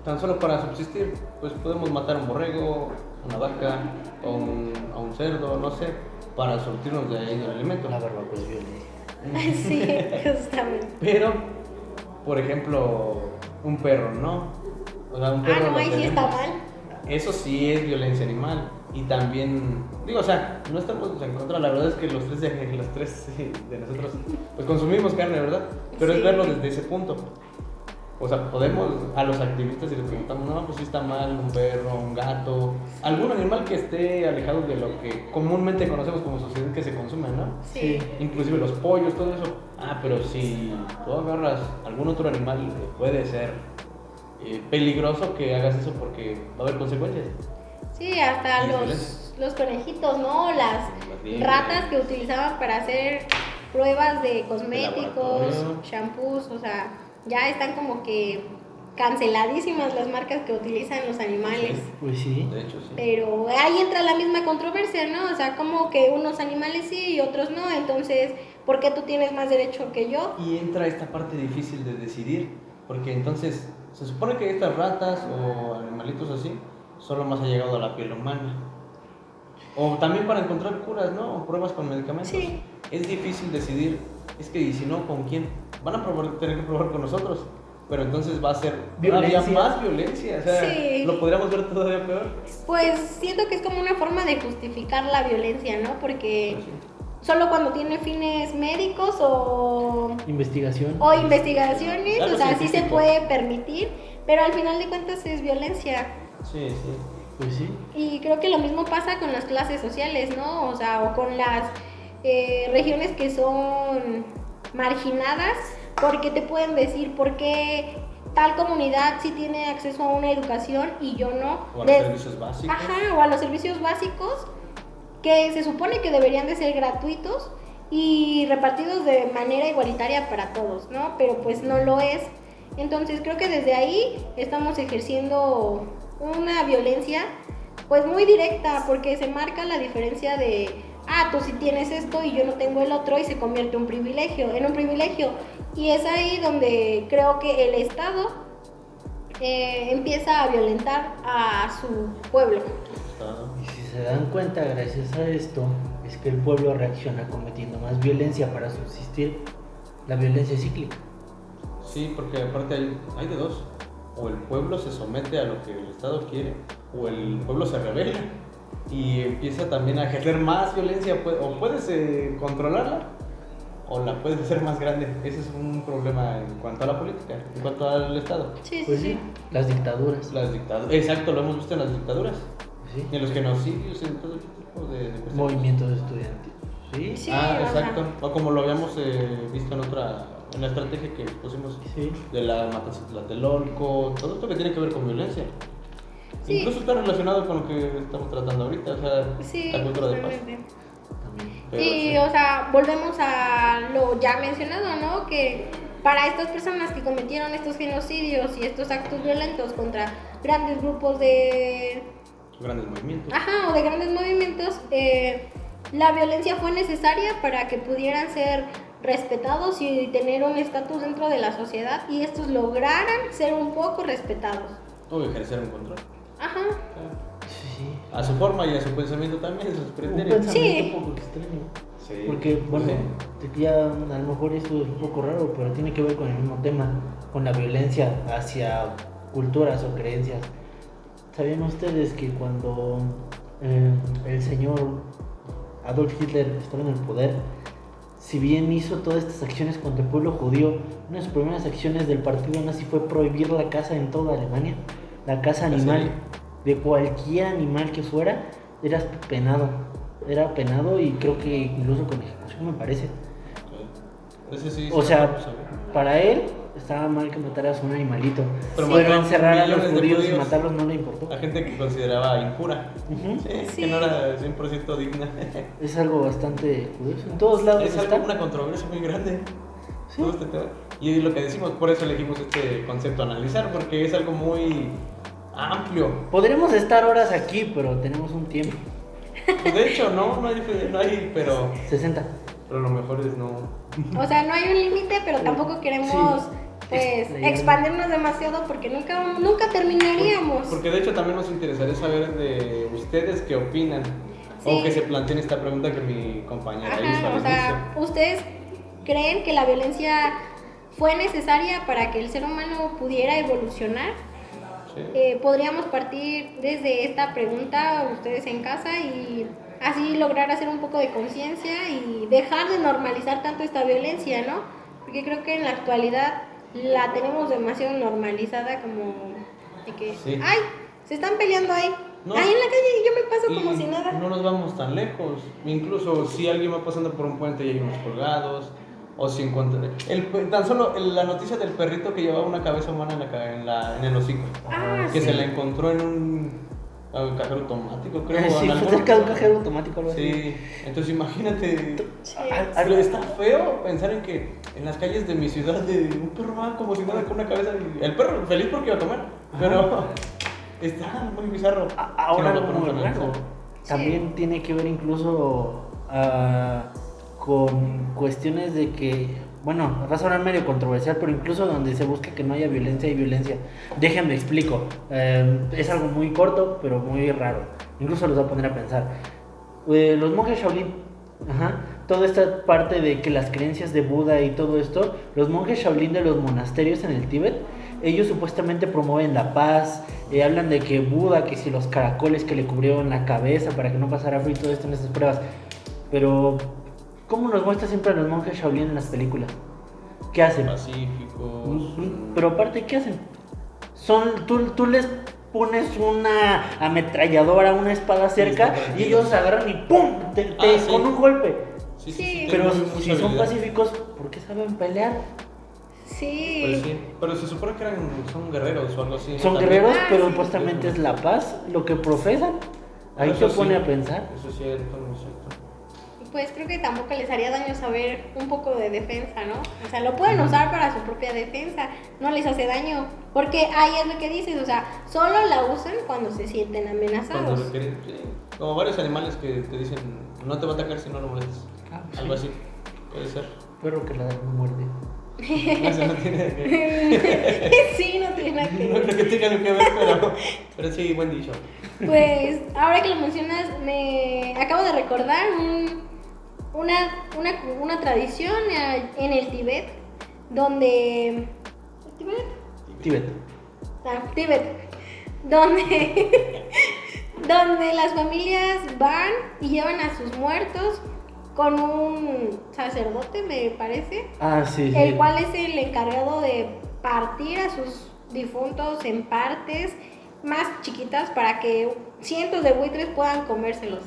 Speaker 1: tan solo para subsistir, pues podemos matar a un borrego, una vaca, a un cerdo, no sé, para surtirnos de ahí del alimento.
Speaker 3: La barbacoa es violencia.
Speaker 2: Sí, justamente.
Speaker 1: Pero, por ejemplo, un perro, ¿no? O sea, un perro
Speaker 2: No,
Speaker 1: lo
Speaker 2: ahí sí
Speaker 1: tenemos.
Speaker 2: está mal.
Speaker 1: Eso sí es violencia animal. Y también, digo, o sea, no estamos en contra, la verdad es que los tres de nosotros, pues consumimos carne, ¿verdad? Pero
Speaker 2: Sí.
Speaker 1: es verlo desde ese punto. O sea, podemos a los activistas y les preguntamos, no, pues sí está mal un perro, un gato, algún animal que esté alejado de lo que comúnmente conocemos como sociedad que se consume, ¿no?
Speaker 2: Sí.
Speaker 1: Inclusive los pollos, todo eso. Ah, pero si tú agarras algún otro animal que puede ser peligroso que hagas eso porque va a haber consecuencias.
Speaker 2: Sí, hasta
Speaker 1: Y es violencia.
Speaker 2: los conejitos, ¿no? Las
Speaker 1: liebres.
Speaker 2: ratas que utilizaban para hacer pruebas de cosméticos,
Speaker 1: laboratorio.
Speaker 2: shampoos, o sea, ya están como que canceladísimas las marcas que utilizan los animales.
Speaker 3: Pues sí.
Speaker 1: De hecho, sí.
Speaker 2: Pero ahí entra la misma controversia, ¿no? O sea, como que unos animales sí y otros no, entonces, ¿por qué tú tienes más derecho que yo?
Speaker 1: Y entra esta parte difícil de decidir, porque entonces se supone que estas ratas o animalitos así solo más ha llegado a la piel humana. O también para encontrar curas, ¿no? O pruebas con medicamentos.
Speaker 2: Sí.
Speaker 1: Es difícil decidir, es que y si no, ¿con quién? Van a tener que probar con nosotros, pero entonces va a ser todavía
Speaker 3: Violencia.
Speaker 1: más violencia, o sea,
Speaker 2: Sí.
Speaker 1: lo podríamos ver todavía peor.
Speaker 2: Pues siento que es como una forma de justificar la violencia, ¿no? Porque
Speaker 1: Pues sí.
Speaker 2: solo cuando tiene fines médicos
Speaker 3: Investigación.
Speaker 2: o investigaciones,
Speaker 1: Algo
Speaker 2: o sea, sí se
Speaker 1: científico.
Speaker 2: puede permitir, pero al final de cuentas es violencia.
Speaker 1: Sí, sí.
Speaker 3: Pues sí.
Speaker 2: Y creo que lo mismo pasa con las clases sociales, ¿no? O sea, o con las regiones que son marginadas, porque te pueden decir por qué tal comunidad sí tiene acceso a una educación y yo no.
Speaker 1: O a los servicios básicos.
Speaker 2: Ajá, o a los servicios básicos que se supone que deberían de ser gratuitos y repartidos de manera igualitaria para todos, ¿no? Pero pues no lo es. Entonces creo que desde ahí estamos ejerciendo una violencia pues muy directa, porque se marca la diferencia de, tú sí tienes esto y yo no tengo el otro, y se convierte en un privilegio. Y es ahí donde creo que el Estado empieza a violentar a su pueblo.
Speaker 3: Y si se dan cuenta, gracias a esto, es que el pueblo reacciona cometiendo más violencia para subsistir. La violencia es cíclica.
Speaker 1: Sí, porque aparte hay de dos. O el pueblo se somete a lo que el Estado quiere, o el pueblo se rebela y empieza también a ejercer más violencia. O puedes controlarla, o la puedes hacer más grande. Ese es un problema en cuanto a la política, en cuanto al Estado.
Speaker 2: Sí,
Speaker 3: Pues
Speaker 2: sí,
Speaker 3: sí, las dictaduras.
Speaker 1: Las dictaduras, exacto, lo hemos visto en las dictaduras,
Speaker 3: Sí.
Speaker 1: en los genocidios, en todo tipo de cuestiones.
Speaker 3: Movimientos estudiantiles. Sí.
Speaker 2: Sí,
Speaker 1: Ah,
Speaker 2: o sea.
Speaker 1: exacto. O como lo habíamos visto en la estrategia que pusimos
Speaker 3: Sí.
Speaker 1: de la matanza de Tlatelolco, todo esto que tiene que ver con violencia.
Speaker 2: Sí.
Speaker 1: Incluso está relacionado con lo que estamos tratando ahorita, o sea,
Speaker 2: Sí,
Speaker 1: la cultura de paz.
Speaker 2: totalmente.
Speaker 3: También.
Speaker 1: Pero
Speaker 2: Y,
Speaker 1: sí.
Speaker 2: o sea, volvemos a lo ya mencionado, ¿no? Que para estas personas que cometieron estos genocidios y estos actos violentos contra grandes grupos de...
Speaker 1: Grandes movimientos.
Speaker 2: Ajá, o de grandes movimientos, la violencia fue necesaria para que pudieran ser respetados y tener un estatus dentro de la sociedad, y estos lograran ser un poco respetados.
Speaker 1: O ejercer un control.
Speaker 2: Ajá.
Speaker 3: Sí.
Speaker 1: A su forma y a su pensamiento también, a sus
Speaker 3: Un
Speaker 1: criterios.
Speaker 3: pensamiento
Speaker 2: Sí.
Speaker 3: un poco extraño.
Speaker 1: Sí.
Speaker 3: Porque, bueno,
Speaker 1: Sí.
Speaker 3: ya a lo mejor esto es un poco raro, pero tiene que ver con el mismo tema, con la violencia hacia culturas o creencias. ¿Sabían ustedes que cuando el señor Adolf Hitler estaba en el poder, si bien hizo todas estas acciones contra el pueblo judío, una de sus primeras acciones del partido nazi fue prohibir la caza en toda Alemania? La caza animal, de cualquier animal que fuera, era penado. Era penado y creo que incluso con ejecución, me parece.
Speaker 1: Ese sí,
Speaker 3: O
Speaker 1: sí,
Speaker 3: sea,
Speaker 1: no lo sabía.
Speaker 3: para él estaba mal que mataras a un animalito.
Speaker 1: Pero
Speaker 3: Pero
Speaker 1: mató
Speaker 3: encerrar a los
Speaker 1: millones de
Speaker 3: judíos y
Speaker 1: judíos.
Speaker 3: matarlos no le importó.
Speaker 1: A gente que consideraba impura.
Speaker 3: Ujú.
Speaker 1: Sí,
Speaker 2: Sí.
Speaker 1: que no era 100% digna.
Speaker 3: Es algo bastante curioso. En todos lados
Speaker 1: Es
Speaker 3: está.
Speaker 1: algo, una controversia muy grande.
Speaker 3: Sí.
Speaker 1: Todo este tema. Y es lo que decimos, por eso elegimos este concepto a analizar, porque es algo muy amplio.
Speaker 3: Podremos estar horas aquí, pero tenemos un tiempo.
Speaker 1: Pues de hecho, no hay, pero
Speaker 3: 60.
Speaker 1: lo mejor es no.
Speaker 2: O sea, no hay un límite, pero tampoco queremos
Speaker 3: Sí.
Speaker 2: pues
Speaker 3: Explayarnos.
Speaker 2: expandirnos demasiado, porque nunca terminaríamos.
Speaker 1: Porque de hecho también nos interesaría saber de ustedes qué opinan.
Speaker 2: Sí.
Speaker 1: O que se planteen esta pregunta que mi compañera hizo
Speaker 2: Ajá,
Speaker 1: al
Speaker 2: o sea,
Speaker 1: inicio.
Speaker 2: ¿ustedes creen que la violencia fue necesaria para que el ser humano pudiera evolucionar?
Speaker 1: Sí.
Speaker 2: Podríamos partir desde esta pregunta ustedes en casa y así lograr hacer un poco de conciencia y dejar de normalizar tanto esta violencia, ¿no? Porque creo que en la actualidad la tenemos demasiado normalizada, como de que,
Speaker 1: Sí.
Speaker 2: ¡ay! Se están peleando ahí.
Speaker 1: No.
Speaker 2: Ahí en la calle y yo me paso
Speaker 1: Y
Speaker 2: como si nada.
Speaker 1: no nos vamos tan lejos. Incluso si alguien va pasando por un puente y hay unos colgados, O si encontró. Tan solo la noticia del perrito que llevaba una cabeza humana en el hocico. Que
Speaker 2: sí.
Speaker 1: se la encontró en un cajero automático, creo.
Speaker 3: Sí,
Speaker 1: en
Speaker 3: fue
Speaker 1: algún-
Speaker 3: cerca de un cajero automático o algo así.
Speaker 1: Sí, entonces imagínate.
Speaker 2: Sí.
Speaker 1: Pero está feo pensar en que en las calles de mi ciudad un perro va como si nada con una cabeza. El perro feliz porque iba a comer. Pero está muy bizarro.
Speaker 3: Ahora
Speaker 1: Si nos lo
Speaker 3: algo muy
Speaker 1: ponemos a
Speaker 3: raro.
Speaker 1: analizar.
Speaker 3: También tiene que ver incluso con cuestiones de que, bueno, va a sonar medio controversial, pero incluso donde se busca que no haya violencia, hay violencia. Déjenme explico. Es algo muy corto, pero muy raro. Incluso los va a poner a pensar. Los monjes Shaolin, toda esta parte de que las creencias de Buda y todo esto, los monjes Shaolin de los monasterios en el Tíbet, ellos supuestamente promueven la paz, hablan de que Buda, que si los caracoles que le cubrieron la cabeza para que no pasara frío y todo esto en esas pruebas. Pero, ¿cómo nos muestra siempre a los monjes Shaolin en las películas? ¿Qué hacen?
Speaker 1: Pacíficos.
Speaker 3: Pero aparte, ¿qué hacen? Tú les pones una ametralladora, una espada cerca y ellos agarran y ¡pum!
Speaker 1: Sí.
Speaker 3: Con un golpe.
Speaker 2: Sí.
Speaker 3: Pero
Speaker 1: tienen mucha
Speaker 3: si son
Speaker 1: habilidad.
Speaker 3: pacíficos, ¿por qué saben pelear?
Speaker 2: Sí.
Speaker 1: Pues sí, pero se supone que son guerreros o algo así. ¿no?
Speaker 3: Son
Speaker 1: También.
Speaker 3: guerreros, pero
Speaker 2: sí.
Speaker 3: supuestamente es la paz lo que profesan. Ahí
Speaker 1: Eso
Speaker 3: te pone
Speaker 1: sí,
Speaker 3: a pensar.
Speaker 1: Eso es cierto, muy cierto.
Speaker 2: Pues creo que tampoco les haría daño saber un poco de defensa, ¿no? O sea, lo pueden usar para su propia defensa, no les hace daño. Porque ahí es lo que dices, o sea, solo la usan cuando se sienten
Speaker 1: Cuando
Speaker 2: amenazados.
Speaker 1: requieren, sí. Como varios animales que te dicen, no te va a atacar si no lo molestas.
Speaker 3: Sí.
Speaker 1: Algo así, puede ser.
Speaker 3: Perro que ladra no muerde.
Speaker 1: Eso no tiene que
Speaker 2: Sí, no tiene nada que
Speaker 1: No
Speaker 2: ver.
Speaker 1: creo que tenga lo que ver, pero sí, buen dicho.
Speaker 2: Pues ahora que lo mencionas, me acabo de recordar una tradición en el Tíbet, donde... ¿Tíbet?
Speaker 3: Tíbet.
Speaker 2: Tíbet, donde, donde las familias van y llevan a sus muertos con un sacerdote, me parece,
Speaker 3: Sí.
Speaker 2: el cual es el encargado de partir a sus difuntos en partes más chiquitas para que cientos de buitres puedan comérselos.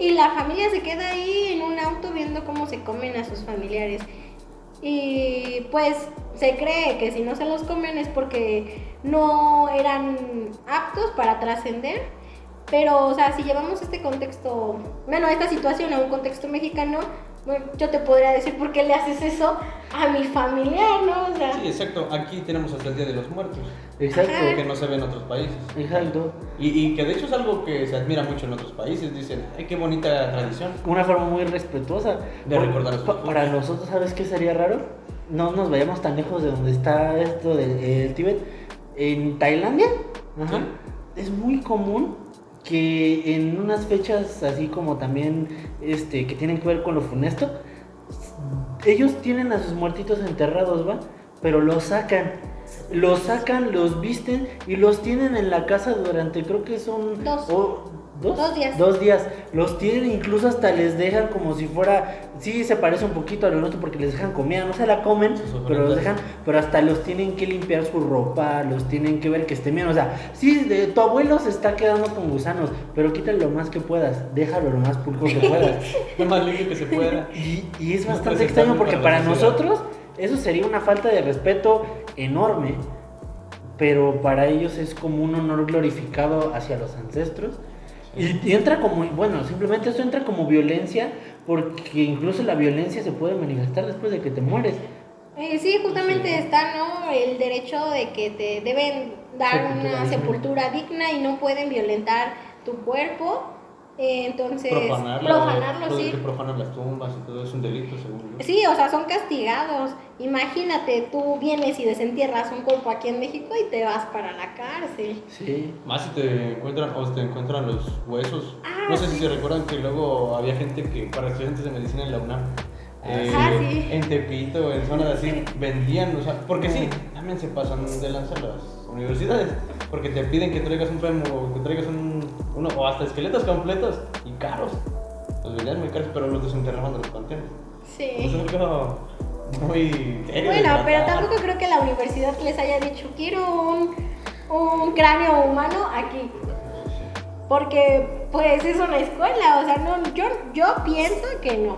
Speaker 2: Y la familia se queda ahí en un auto viendo cómo se comen a sus familiares. Y pues se cree que si no se los comen es porque no eran aptos para trascender. Pero, o sea, si llevamos este contexto, bueno, esta situación a un contexto mexicano, bueno, yo te podría decir por qué le haces eso a mi familiar, ¿no? O sea,
Speaker 1: Sí, exacto. Aquí tenemos hasta el Día de los Muertos,
Speaker 3: Exacto.
Speaker 2: Ajá.
Speaker 1: que no se ve en otros países.
Speaker 3: Exacto.
Speaker 1: Y que de hecho es algo que se admira mucho en otros países. Dicen, ay, qué bonita tradición.
Speaker 3: Una forma muy respetuosa.
Speaker 1: De recordar a sus
Speaker 3: Para nosotros, ¿sabes qué sería raro? No nos vayamos tan lejos de donde está esto del Tíbet. En Tailandia, es muy común que en unas fechas así como también que tienen que ver con lo funesto, ellos tienen a sus muertitos enterrados, ¿va? Pero los sacan, los visten y los tienen en la casa durante, creo que son...
Speaker 2: Dos días.
Speaker 3: 2 días. Los tienen, incluso hasta les dejan como si fuera... Sí, se parece un poquito a lo nuestro porque les dejan comida, no se la comen,
Speaker 1: Sus
Speaker 3: pero los
Speaker 1: ofrendas.
Speaker 3: dejan, pero hasta los tienen que limpiar su ropa, los tienen que ver que estén bien. O sea, sí, tu abuelo se está quedando con gusanos, pero quítale lo más que puedas, déjalo lo más pulcro que puedas.
Speaker 1: Lo más limpio que se pueda.
Speaker 3: Y es
Speaker 1: No
Speaker 3: bastante
Speaker 1: presentable
Speaker 3: extraño porque
Speaker 1: para
Speaker 3: para
Speaker 1: la sociedad.
Speaker 3: nosotros eso sería una falta de respeto enorme, pero para ellos es como un honor glorificado hacia los ancestros. Y entra como, bueno, simplemente eso entra como violencia, porque incluso la violencia se puede manifestar después de que te mueres.
Speaker 2: Sí, justamente está, ¿no? El derecho de que te deben dar
Speaker 3: Sepultura
Speaker 2: una
Speaker 3: digna.
Speaker 2: sepultura digna y no pueden violentar tu cuerpo. Entonces,
Speaker 1: Profanarlo,
Speaker 2: sí.
Speaker 1: que profanan las tumbas y todo es un delito, según yo.
Speaker 2: Sí, o sea, son castigados. Imagínate, tú vienes y desentierras un cuerpo aquí en México y te vas para la cárcel.
Speaker 3: Sí.
Speaker 1: Más si te encuentran los huesos.
Speaker 2: Ah,
Speaker 1: No sé si
Speaker 2: sí.
Speaker 1: se recuerdan que luego había gente que, para estudiantes de medicina en la UNAM,
Speaker 2: sí.
Speaker 1: en Tepito, en zonas así, vendían, o sea, porque sí, también se pasan de lanza las universidades, porque te piden que traigas un fémur, que traigas uno, o hasta esqueletos completos y caros. Los vendían muy caros, pero los desenterraban de los panteones.
Speaker 2: Sí.
Speaker 1: Es algo muy serio. de
Speaker 2: Bueno, pero
Speaker 1: tratar.
Speaker 2: tampoco creo que la universidad les haya dicho, quiero un cráneo humano aquí. Porque, pues, es una escuela, o sea, no, yo pienso que no.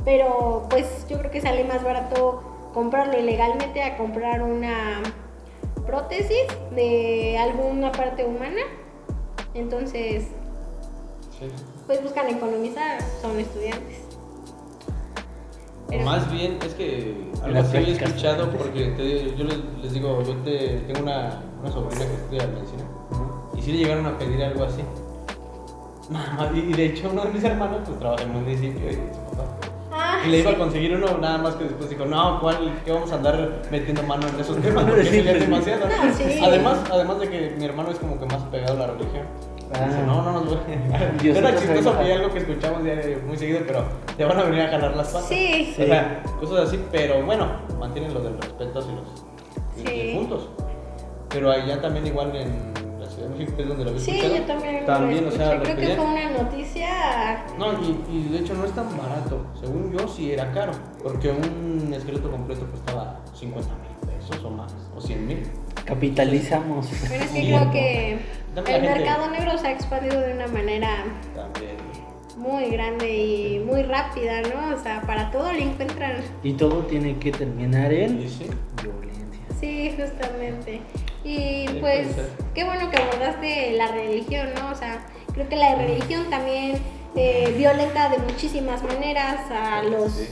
Speaker 2: pero pues yo creo que sale más barato comprarlo ilegalmente a comprar una prótesis de alguna parte humana. Entonces,
Speaker 1: Sí.
Speaker 2: pues buscan economizar, son estudiantes. Pero-
Speaker 1: Más bien, es que algo
Speaker 3: Las
Speaker 1: así había
Speaker 3: prácticas
Speaker 1: escuchado
Speaker 3: antes.
Speaker 1: porque yo les digo, tengo una sobrina que estudia medicina y sí le llegaron a pedir algo así. Y de hecho uno de mis hermanos pues trabaja en un municipio y su papá. Y le iba a conseguir uno, nada más que después dijo, no, ¿qué vamos a andar metiendo mano en esos temas? Porque
Speaker 3: Sí,
Speaker 1: sería
Speaker 3: pues,
Speaker 1: demasiado.
Speaker 2: No, sí.
Speaker 1: Además de que mi hermano es como que más pegado a la religión. Dice, no nos voy a...
Speaker 3: Dios
Speaker 1: Era
Speaker 3: te
Speaker 1: chistoso
Speaker 3: salva.
Speaker 1: que algo que escuchamos ya muy seguido, pero te van a venir a jalar las patas.
Speaker 2: Sí.
Speaker 1: O sea, cosas así, pero bueno, mantienen lo del respeto hacia los
Speaker 2: Sí.
Speaker 1: difuntos. Pero allá también igual en la Ciudad de México, que es donde lo había
Speaker 2: Sí,
Speaker 1: escuchado.
Speaker 2: yo también,
Speaker 1: También,
Speaker 2: lo
Speaker 1: o sea,
Speaker 2: escuché.
Speaker 1: lo
Speaker 2: Creo que
Speaker 1: pedían.
Speaker 2: fue una noticia.
Speaker 1: No, y de hecho no es tan barato. Según yo, sí era caro. Porque un esqueleto completo costaba 50,000 pesos o más, o 100,000.
Speaker 3: Capitalizamos.
Speaker 2: Bueno, es que
Speaker 1: Sí.
Speaker 2: creo que
Speaker 1: También
Speaker 2: el
Speaker 1: la gente-
Speaker 2: mercado negro se ha expandido de una manera
Speaker 1: También.
Speaker 2: muy grande y muy rápida, ¿no? O sea, para todo le encuentran.
Speaker 3: Y todo tiene que terminar en
Speaker 1: Y sí.
Speaker 3: violencia.
Speaker 2: Sí, justamente. Y
Speaker 1: Sí,
Speaker 2: pues,
Speaker 1: puede ser.
Speaker 2: qué bueno que abordaste la religión, ¿no? O sea, creo que la religión también violenta de muchísimas maneras a los,
Speaker 1: Sí.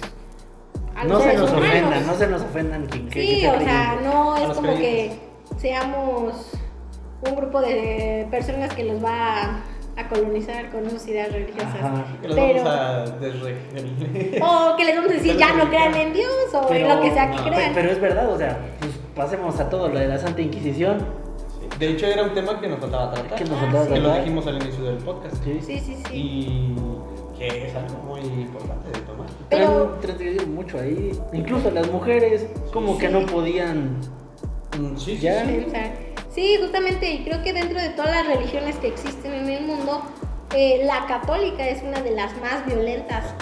Speaker 2: a los
Speaker 3: No se
Speaker 2: seres
Speaker 3: nos
Speaker 2: humanos.
Speaker 3: ofendan, no se nos ofendan. Que
Speaker 2: Sí,
Speaker 3: esté
Speaker 2: o sea,
Speaker 3: creyendo.
Speaker 2: no
Speaker 1: A
Speaker 2: es
Speaker 1: los
Speaker 2: como que
Speaker 1: creyentes.
Speaker 2: seamos un grupo de personas que los va a colonizar con sus ideas religiosas.
Speaker 3: Ajá.
Speaker 1: Que los
Speaker 2: Pero-
Speaker 1: vamos a desregenerar.
Speaker 2: O que les vamos a decir, ya no crean en Dios o en lo que sea que
Speaker 1: no,
Speaker 2: crean.
Speaker 3: Pero es verdad, o sea, pues pasemos a todo lo de la Santa Inquisición.
Speaker 1: De hecho, era un tema que nos faltaba tratar.
Speaker 3: Que nos
Speaker 2: Ah,
Speaker 3: faltaba
Speaker 2: sí.
Speaker 1: Que lo
Speaker 3: tratar.
Speaker 1: dijimos al inicio del podcast.
Speaker 3: Sí.
Speaker 2: Sí, sí, sí.
Speaker 1: Y que es algo muy importante de tomar.
Speaker 2: Pero-
Speaker 3: Transgredieron mucho ahí. Incluso las mujeres, como
Speaker 2: Sí.
Speaker 3: que no podían.
Speaker 1: Sí,
Speaker 3: Ya.
Speaker 1: sí,
Speaker 2: Sí,
Speaker 1: sí.
Speaker 2: o sea, sí, justamente, y creo que dentro de todas las religiones que existen en el mundo, la católica es una de las más violentas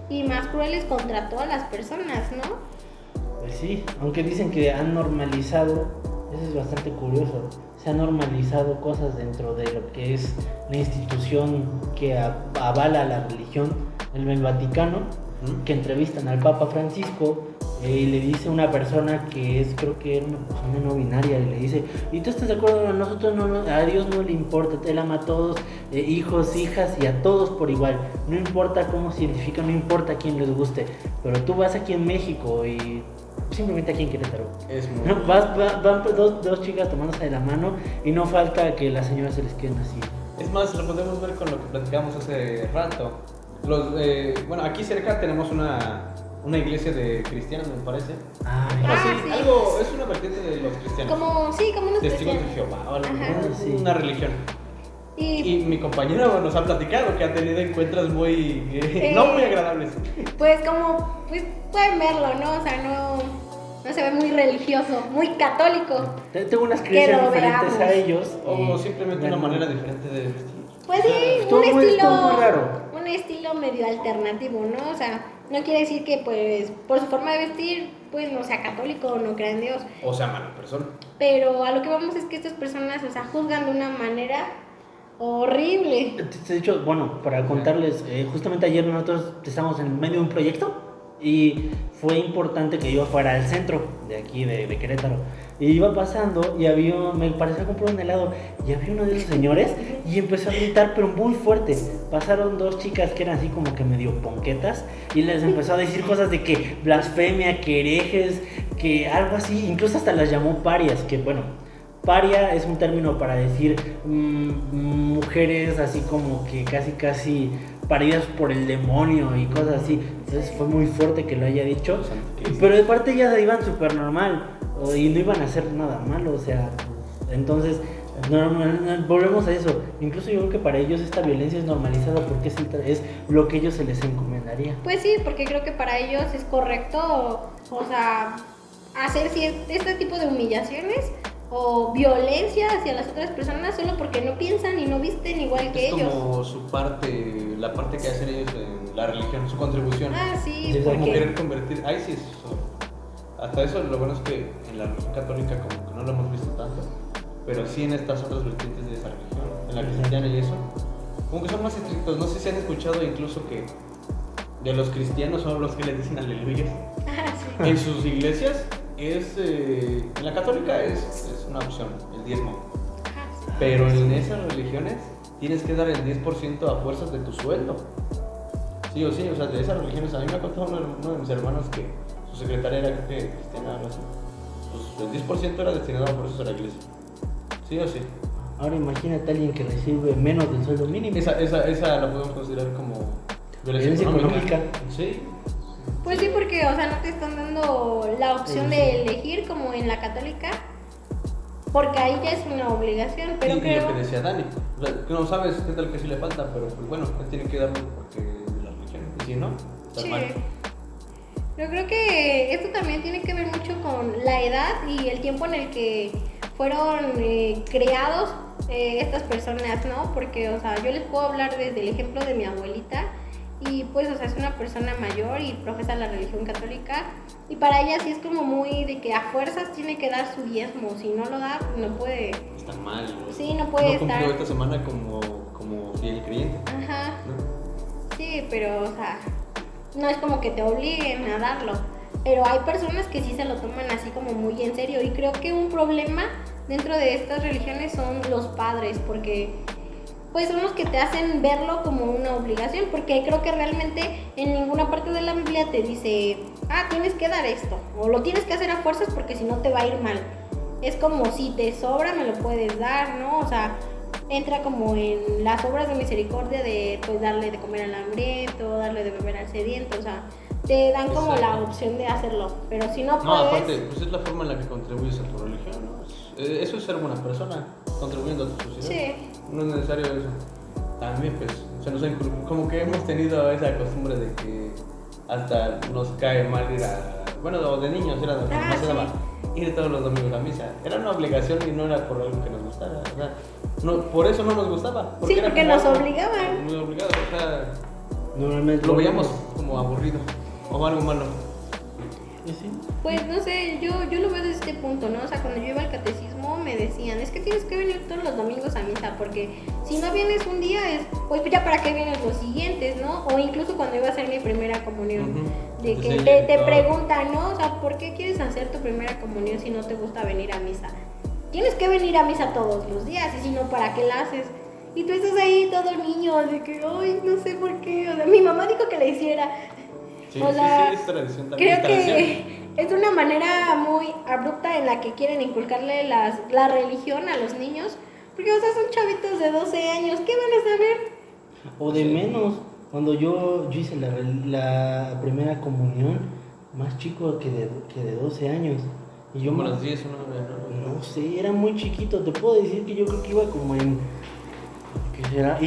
Speaker 2: y más crueles contra todas las personas, ¿no?
Speaker 3: Pues sí, aunque dicen que han normalizado, eso es bastante curioso. Se han normalizado cosas dentro de lo que es la institución que avala la religión, el Vaticano,
Speaker 1: Ujú.
Speaker 3: que entrevistan al Papa Francisco y le dice una persona que es, creo que era una persona no binaria, y le dice, ¿y tú estás de acuerdo? A nosotros a Dios no le importa, Él ama a todos, hijos, hijas y a todos por igual, no importa cómo se identifican, no importa a quién les guste, pero tú vas aquí en México y simplemente aquí en Querétaro.
Speaker 1: Es muy...
Speaker 3: No, van dos chicas tomándose de la mano y no falta que las señoras se les queden así.
Speaker 1: Es más, lo podemos ver con lo que platicamos hace rato. Bueno, aquí cerca tenemos una iglesia de cristianos, me parece.
Speaker 3: Ay,
Speaker 1: Bueno,
Speaker 2: Ah,
Speaker 1: sí,
Speaker 2: sí.
Speaker 1: algo, es una vertiente de los cristianos.
Speaker 2: Como, sí, como unos
Speaker 1: Testigos de
Speaker 2: cristianos.
Speaker 1: Jehová o algo,
Speaker 2: Ajá.
Speaker 3: Sí.
Speaker 1: una religión.
Speaker 2: Y
Speaker 1: Y mi compañero nos ha platicado que ha tenido encuentros muy... no muy agradables.
Speaker 2: pues como, pues pueden verlo, ¿no? O sea, no se ve muy religioso, muy católico.
Speaker 3: tengo unas creencias
Speaker 2: lo
Speaker 3: diferentes
Speaker 2: veamos.
Speaker 3: a ellos.
Speaker 1: O
Speaker 3: y-
Speaker 1: simplemente una manera diferente de vestir.
Speaker 2: Pues sí,
Speaker 3: Estuvo
Speaker 2: un
Speaker 3: muy
Speaker 2: estilo
Speaker 3: raro.
Speaker 2: un estilo medio alternativo, ¿no? O sea, no quiere decir que pues por su forma de vestir pues no sea católico o no crea en Dios,
Speaker 1: O sea, mala persona.
Speaker 2: pero a lo que vamos es que estas personas, o sea, juzgan de una manera horrible.
Speaker 3: De hecho, bueno, para contarles, justamente ayer nosotros estamos en medio de un proyecto y fue importante que yo fuera al centro de aquí, de Querétaro. Y iba pasando y me pareció comprar un helado y había uno de esos señores y empezó a gritar, pero muy fuerte. Pasaron dos chicas que eran así como que medio ponquetas y les empezó a decir cosas de que blasfemia, que herejes, que algo así, incluso hasta las llamó parias, que bueno, paria es un término para decir mujeres así como que casi paridas por el demonio y cosas así. Entonces fue muy fuerte que lo haya dicho. Pero de parte ellas iban súper normal y no iban a hacer nada malo, o sea, entonces volvemos a eso. Incluso yo creo que para ellos esta violencia es normalizada porque es lo que ellos se les encomendaría.
Speaker 2: Pues sí, porque creo que para ellos es correcto, o sea, hacer este tipo de humillaciones o violencia hacia las otras personas solo porque no piensan y no visten igual que
Speaker 1: Es
Speaker 2: ellos.
Speaker 1: como su parte, la parte que hacen ellos en la religión, su contribución.
Speaker 2: Ah, sí,
Speaker 3: Sí,
Speaker 1: Como
Speaker 2: porque
Speaker 1: querer convertir. Ay, sí, hasta eso lo bueno es que en la religión católica como que no lo hemos visto tanto, pero sí en estas otras vertientes de esa religión, en la cristiana y eso, como que son más estrictos. No sé si han escuchado incluso que de los cristianos son los que les dicen aleluyas.
Speaker 2: Ah, sí.
Speaker 1: En sus iglesias en la católica es una opción, el diezmo.
Speaker 2: Ah, sí.
Speaker 1: Pero en esas religiones tienes que dar el 10% a fuerzas de tu sueldo. Sí o sí, o sea, de esas religiones, a mí me ha contado uno de mis hermanos que su secretaria era creo que cristiana, algo así. Pues el 10% era destinado a fuerzas a la iglesia. Sí o sí.
Speaker 3: Ahora imagínate a alguien que recibe menos del sueldo mínimo.
Speaker 1: Esa la podemos considerar como
Speaker 3: Violencia económica.
Speaker 1: Sí.
Speaker 2: Pues sí, porque, o sea, no te están dando la opción de elegir como en la católica, porque ahí ya es una obligación, pero
Speaker 1: y
Speaker 2: creo...
Speaker 1: lo que decía Dani, o sea, que no sabes qué tal que sí le falta, pero pues bueno, él tiene que darlo porque de la religión, y si no, está
Speaker 2: Sí.
Speaker 1: mal.
Speaker 2: Yo creo que esto también tiene que ver mucho con la edad y el tiempo en el que fueron creados estas personas, ¿no? Porque, o sea, yo les puedo hablar desde el ejemplo de mi abuelita y pues, o sea, es una persona mayor y profesa la religión católica y para ella sí es como muy de que a fuerzas tiene que dar su diezmo, si no lo da, no puede...
Speaker 1: Está mal.
Speaker 2: Sí, no puede
Speaker 1: cumplió
Speaker 2: estar...
Speaker 1: esta semana como fiel creyente.
Speaker 2: Ajá,
Speaker 1: ¿No?
Speaker 2: sí, pero, o sea, no es como que te obliguen a darlo, pero hay personas que sí se lo toman así como muy en serio y creo que un problema dentro de estas religiones son los padres, porque pues son los que te hacen verlo como una obligación, porque creo que realmente en ninguna parte de la Biblia te dice, tienes que dar esto, o lo tienes que hacer a fuerzas porque si no te va a ir mal. Es como si te sobra me lo puedes dar, ¿no? O sea, entra como en las obras de misericordia de pues darle de comer al hambriento, darle de beber al sediento, o sea, te dan como la opción de hacerlo, pero si no puedes...
Speaker 1: No, aparte, pues es la forma en la que contribuyes a tu religión, ¿no? Eso es ser buena persona, contribuyendo a tu sociedad.
Speaker 2: Sí.
Speaker 1: No es necesario eso. También, pues, se nos ha como que hemos tenido esa costumbre de que hasta nos cae mal ir a... Bueno, de niños era donde más se daba ir todos los domingos a misa. Era una obligación y no era por algo que nos gustara, ¿verdad? No, por eso no nos gustaba.
Speaker 2: Sí, porque nos obligaban.
Speaker 1: Muy obligados, o sea,
Speaker 3: Normalmente
Speaker 1: lo veíamos como aburrido o algo malo.
Speaker 3: Sí.
Speaker 2: Pues no sé, yo lo veo desde este punto, ¿no? O sea, cuando yo iba al catecismo me decían, es que tienes que venir todos los domingos a misa, porque si no vienes un día, pues ya para qué vienes los siguientes, ¿no? O incluso cuando iba a hacer mi primera comunión, de que te preguntan, ¿no? O sea, ¿por qué quieres hacer tu primera comunión si no te gusta venir a misa? Tienes que venir a misa todos los días, y si no, ¿para qué la haces? Y tú estás ahí todo niño, de que, ay, no sé por qué, o sea, mi mamá dijo que la hiciera.
Speaker 1: Sí,
Speaker 2: O sea,
Speaker 1: sí, es tradición también.
Speaker 2: Creo que es una manera muy abrupta en la que quieren inculcarle la religión a los niños, porque, o sea, son chavitos de 12 años, ¿qué van a saber?
Speaker 3: O de menos, cuando yo hice la primera comunión, más chico que de 12 años. Y yo
Speaker 1: como
Speaker 3: me-
Speaker 1: las 10 ¿no?
Speaker 3: No sé, era muy chiquito. Te puedo decir que yo creo que iba como en. ¿Qué será?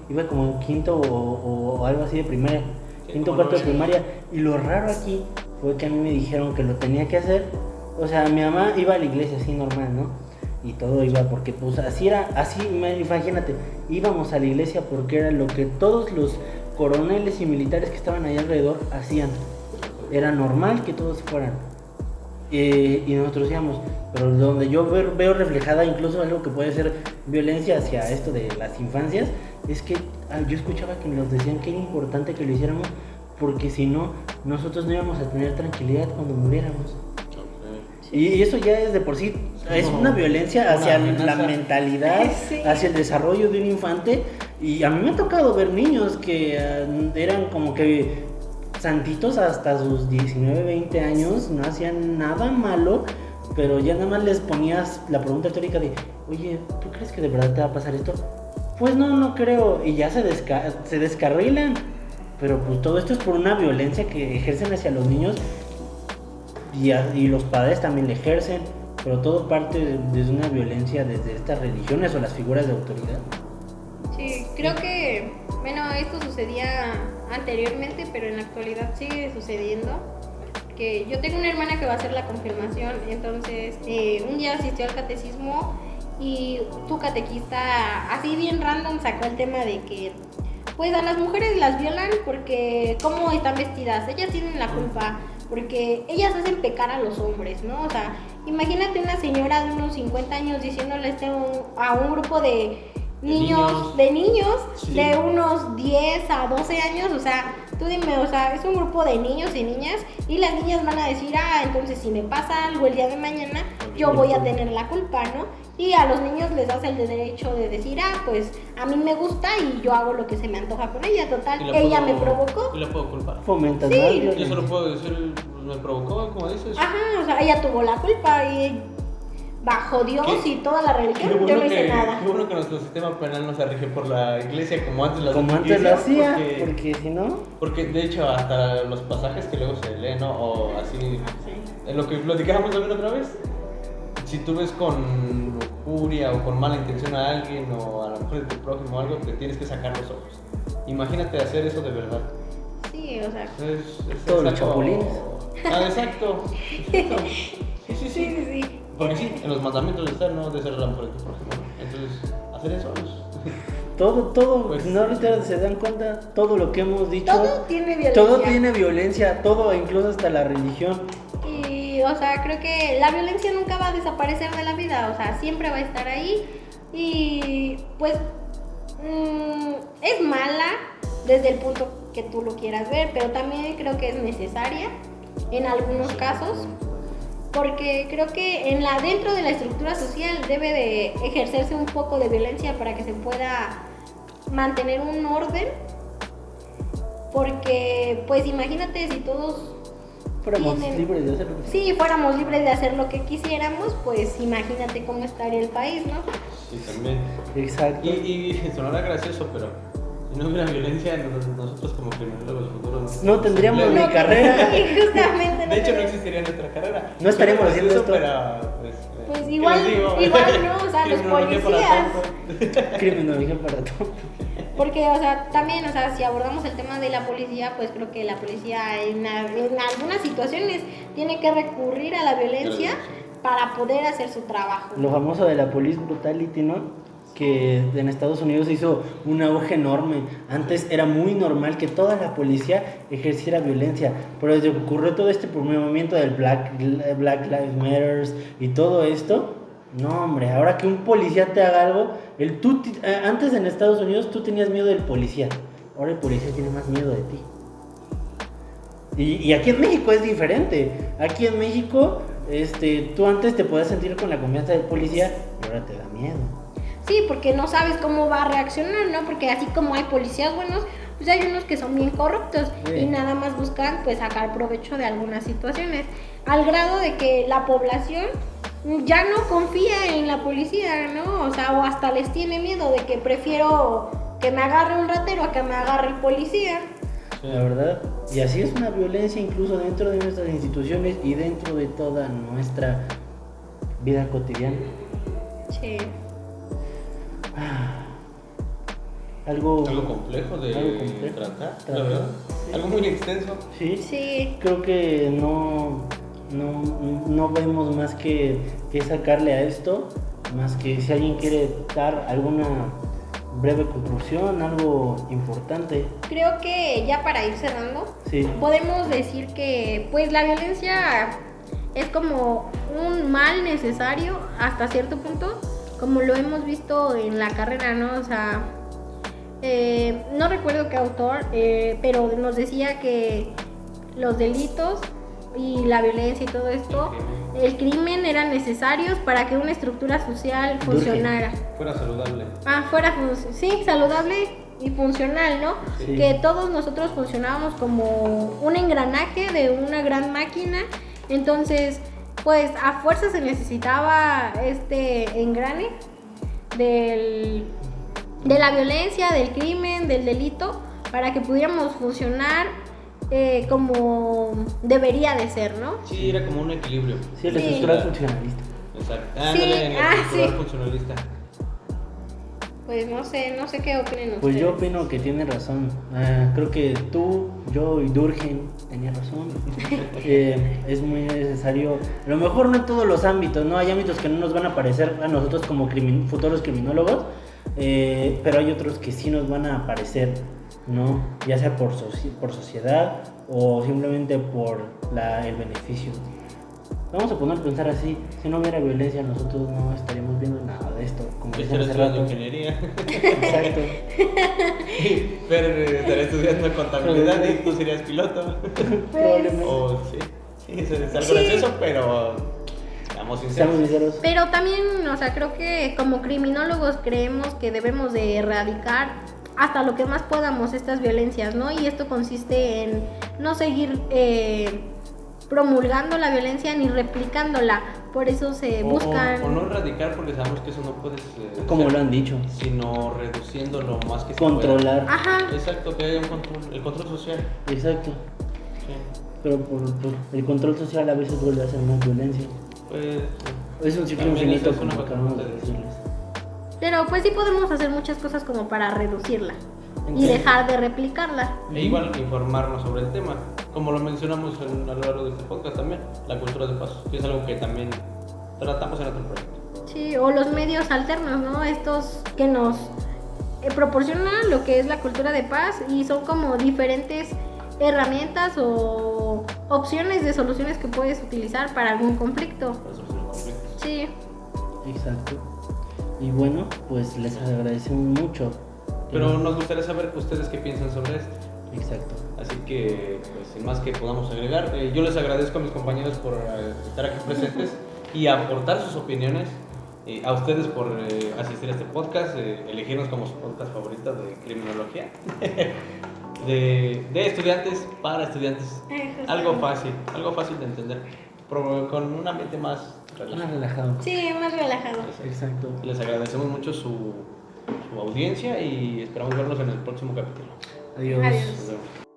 Speaker 3: Iba como en quinto o algo así de primaria.
Speaker 1: Sí,
Speaker 3: Quinto,
Speaker 1: como
Speaker 3: cuarto de
Speaker 1: nueve.
Speaker 3: primaria. Y lo raro aquí fue que a mí me dijeron que lo tenía que hacer. O sea, mi mamá iba a la iglesia así normal, ¿no? Y todo iba porque, pues así era, imagínate, íbamos a la iglesia porque era lo que todos los coroneles y militares que estaban ahí alrededor hacían. Era normal que todos fueran. Y nosotros íbamos, pero donde yo veo reflejada incluso algo que puede ser violencia hacia esto de las infancias, es que yo escuchaba que nos decían que era importante que lo hiciéramos porque si no, nosotros no íbamos a tener tranquilidad cuando muriéramos. Y eso ya es de por sí, es una violencia hacia la mentalidad,
Speaker 2: Sí.
Speaker 3: hacia el desarrollo de un infante. Y a mí me ha tocado ver niños que eran como que santitos hasta sus 19, 20 años, no hacían nada malo, pero ya nada más les ponías la pregunta retórica de, oye, ¿tú crees que de verdad te va a pasar esto? Pues no creo, y ya se descarrilan. Pero pues todo esto es por una violencia que ejercen hacia los niños y los padres también le ejercen, pero todo parte desde una violencia desde estas religiones o las figuras de autoridad.
Speaker 2: Sí, creo que, bueno, esto sucedía anteriormente, pero en la actualidad sigue sucediendo. Que yo tengo una hermana que va a hacer la confirmación, entonces un día asistió al catecismo y su catequista, así bien random, sacó el tema de que pues a las mujeres las violan porque cómo están vestidas, ellas tienen la culpa, porque ellas hacen pecar a los hombres, ¿no? O sea, imagínate una señora de unos 50 años diciéndole a un grupo de niños,
Speaker 1: Sí.
Speaker 2: de unos 10 a 12 años, o sea, tú dime, o sea, es un grupo de niños y niñas y las niñas van a decir, entonces si me pasa algo el día de mañana, yo voy a tener la culpa, ¿no? Y a los niños les das el derecho de decir, pues a mí me gusta y yo hago lo que se me antoja con ella, total, ella me provocó.
Speaker 1: Y la puedo culpar.
Speaker 3: Fomentas
Speaker 2: Sí.
Speaker 3: más
Speaker 1: Yo
Speaker 3: violencia.
Speaker 1: solo puedo decir, me provocó, como dices.
Speaker 2: Ajá, o sea, ella tuvo la culpa y bajo Dios
Speaker 1: ¿Qué?
Speaker 2: y toda la
Speaker 1: Qué
Speaker 2: religión,
Speaker 1: bueno
Speaker 2: yo no hice
Speaker 1: que-
Speaker 2: nada.
Speaker 1: Qué bueno que nuestro sistema penal no se rige por la iglesia como antes lo
Speaker 3: Como antes lo hacía,
Speaker 1: porque,
Speaker 3: porque si no,
Speaker 1: porque de hecho hasta los pasajes que luego se leen, ¿no? O así, en lo que platicábamos también otra vez, si tú ves con lujuria o con mala intención a alguien o a lo mejor de tu prójimo o algo, te tienes que sacar los ojos. Imagínate hacer eso de verdad.
Speaker 2: Sí, o sea,
Speaker 1: Es
Speaker 3: Todos los
Speaker 1: algo-
Speaker 3: chapulines.
Speaker 1: Exacto. Exacto. Sí, sí,
Speaker 2: sí,
Speaker 1: sí.
Speaker 2: sí, sí.
Speaker 1: Porque sí, en los mandamientos está no de ser la mujer de tu prójimo. Entonces, hacer eso es...
Speaker 3: todo,
Speaker 1: Pues-
Speaker 3: no ahorita se dan cuenta, todo lo que hemos dicho,
Speaker 2: Todo tiene violencia.
Speaker 3: todo tiene violencia, todo, incluso hasta la religión.
Speaker 2: Y, o sea, creo que la violencia nunca va a desaparecer de la vida, o sea, siempre va a estar ahí. Y, pues, es mala desde el punto que tú lo quieras ver, pero también creo que es necesaria en algunos casos, porque creo que dentro de la estructura social debe de ejercerse un poco de violencia para que se pueda mantener un orden, porque, pues, imagínate si todos
Speaker 3: Fuéramos
Speaker 2: tienen-
Speaker 3: libres de hacerlo.
Speaker 2: si fuéramos libres de hacer lo que quisiéramos, pues imagínate cómo estaría el país, ¿no?
Speaker 1: Sí, también.
Speaker 3: Exacto.
Speaker 1: Y sonará gracioso, pero si no hubiera violencia, nosotros como criminólogos futuros
Speaker 3: No tendríamos
Speaker 1: empleos.
Speaker 3: ni carrera.
Speaker 2: Sí, justamente.
Speaker 1: De hecho, no existiría nuestra carrera.
Speaker 3: No estaríamos
Speaker 1: Suena
Speaker 3: haciendo
Speaker 1: gracioso,
Speaker 3: esto.
Speaker 1: Pero,
Speaker 2: Pues
Speaker 1: ¿qué
Speaker 2: igual-
Speaker 1: les digo?
Speaker 2: igual no, o sea, los
Speaker 1: Criminología para
Speaker 2: policías.
Speaker 1: tontos.
Speaker 3: Criminología para todo.
Speaker 2: Porque, o sea, también, o sea, si abordamos el tema de la policía, pues creo que la policía en algunas situaciones tiene que recurrir a la violencia para poder hacer su trabajo.
Speaker 3: Lo famoso de la police brutality, ¿no? Que en Estados Unidos hizo un auge enorme. Antes era muy normal que toda la policía ejerciera violencia, pero desde que ocurrió todo este movimiento del Black Lives Matter y todo esto, no, hombre, ahora que un policía te haga algo, antes en Estados Unidos tú tenías miedo del policía, ahora el policía tiene más miedo de ti. Y aquí en México es diferente. Aquí en México, tú antes te podías sentir con la confianza del policía y ahora te da miedo.
Speaker 2: Sí, porque no sabes cómo va a reaccionar, ¿no? Porque así como hay policías buenos, pues hay unos que son bien corruptos
Speaker 3: Sí.
Speaker 2: y nada más buscan pues sacar provecho de algunas situaciones, al grado de que la población ya no confía en la policía, ¿no? O sea, o hasta les tiene miedo de que prefiero que me agarre un ratero a que me agarre el policía.
Speaker 3: La verdad. Y así es una violencia incluso dentro de nuestras instituciones y dentro de toda nuestra vida cotidiana.
Speaker 2: Sí.
Speaker 3: Algo
Speaker 1: complejo de
Speaker 3: Algo complejo.
Speaker 1: tratar, la
Speaker 3: Tratar.
Speaker 1: verdad.
Speaker 3: Sí.
Speaker 1: Algo muy extenso.
Speaker 3: Sí.
Speaker 2: Sí.
Speaker 3: Creo que no vemos más que sacarle a esto, más que si alguien quiere dar alguna breve conclusión, algo importante.
Speaker 2: Creo que ya para ir cerrando,
Speaker 3: Sí.
Speaker 2: podemos decir que pues la violencia es como un mal necesario hasta cierto punto, como lo hemos visto en la carrera, ¿no? O sea, no recuerdo qué autor, pero nos decía que los delitos y la violencia y todo esto, el crimen eran necesarios para que una estructura social funcionara.
Speaker 1: Fuera saludable.
Speaker 2: Sí, saludable y funcional, ¿no?
Speaker 3: Sí.
Speaker 2: Que todos nosotros funcionábamos como un engranaje de una gran máquina, entonces, pues a fuerza se necesitaba este engrane de la violencia, del crimen, del delito, para que pudiéramos funcionar como debería de ser, ¿no?
Speaker 1: Sí, era como un equilibrio.
Speaker 3: Sí, la
Speaker 2: Sí.
Speaker 3: estructura funcionalista.
Speaker 1: Exacto.
Speaker 2: Sí,
Speaker 1: Ándale, en la estructura
Speaker 2: sí.
Speaker 1: funcionalista.
Speaker 2: Pues no sé qué opinen
Speaker 3: Pues yo
Speaker 2: ustedes.
Speaker 3: opino que tiene razón. Creo que tú, yo y Durgen tenía razón. Es muy necesario. A lo mejor no en todos los ámbitos, ¿no? Hay ámbitos que no nos van a parecer a nosotros como futuros criminólogos, pero hay otros que sí nos van a aparecer, ¿no? Ya sea por sociedad o simplemente por el beneficio. vamos a poner a pensar así, si no hubiera violencia nosotros no estaríamos viendo nada de esto, como
Speaker 1: Yo
Speaker 3: decían
Speaker 1: estaría
Speaker 3: hace
Speaker 1: estudiando
Speaker 3: rato.
Speaker 1: ingeniería,
Speaker 3: Exacto.
Speaker 1: pero estaría estudiando contabilidad y tú serías piloto.
Speaker 3: Probablemente.
Speaker 1: O sí, es algo
Speaker 2: Sí.
Speaker 1: gracioso, pero seamos
Speaker 3: Seamos
Speaker 1: sinceros.
Speaker 3: sinceros.
Speaker 2: Pero también, o sea, creo que como criminólogos creemos que debemos de erradicar hasta lo que más podamos estas violencias, ¿no? Y esto consiste en no seguir promulgando la violencia ni replicándola. Por eso se buscan...
Speaker 1: O no erradicar porque sabemos que eso no puedes
Speaker 3: Como
Speaker 1: ser,
Speaker 3: lo han dicho.
Speaker 1: sino reduciendo lo más que se
Speaker 3: Controlar.
Speaker 2: Ajá.
Speaker 1: pueda. Exacto, que haya un control, el control social.
Speaker 3: Exacto.
Speaker 1: Sí.
Speaker 3: Pero por el control social a veces vuelve a ser más violencia.
Speaker 1: Pues
Speaker 3: Es un ciclo
Speaker 1: también
Speaker 3: infinito,
Speaker 1: es una
Speaker 3: como acabamos de
Speaker 1: cosa de-
Speaker 3: decirles.
Speaker 2: Pero pues sí podemos hacer muchas cosas como para reducirla y
Speaker 3: Entiendo.
Speaker 2: dejar de replicarla.
Speaker 1: E igual informarnos sobre el tema, como lo mencionamos a lo largo de este podcast también, la cultura de paz, que es algo que también tratamos en otro proyecto.
Speaker 2: Sí, o los medios alternos, ¿no? Estos que nos proporcionan lo que es la cultura de paz y son como diferentes herramientas o opciones de soluciones que puedes utilizar para algún conflicto.
Speaker 1: Para solucionar conflictos.
Speaker 2: Sí.
Speaker 3: Exacto. Y bueno, pues les agradecemos mucho.
Speaker 1: Pero nos gustaría saber ustedes qué piensan sobre esto.
Speaker 3: Exacto.
Speaker 1: Así que, pues, sin más que podamos agregar, yo les agradezco a mis compañeros por estar aquí presentes y aportar sus opiniones. A ustedes por asistir a este podcast, elegirnos como su podcast favorito de criminología. de estudiantes para estudiantes. Algo fácil de entender, pero con un ambiente más
Speaker 3: Más
Speaker 1: relajado.
Speaker 3: relajado.
Speaker 2: Sí, más relajado.
Speaker 3: Exacto.
Speaker 1: Les agradecemos mucho su audiencia y esperamos vernos en el próximo capítulo.
Speaker 3: Adiós.
Speaker 2: Adiós.
Speaker 1: Nos vemos.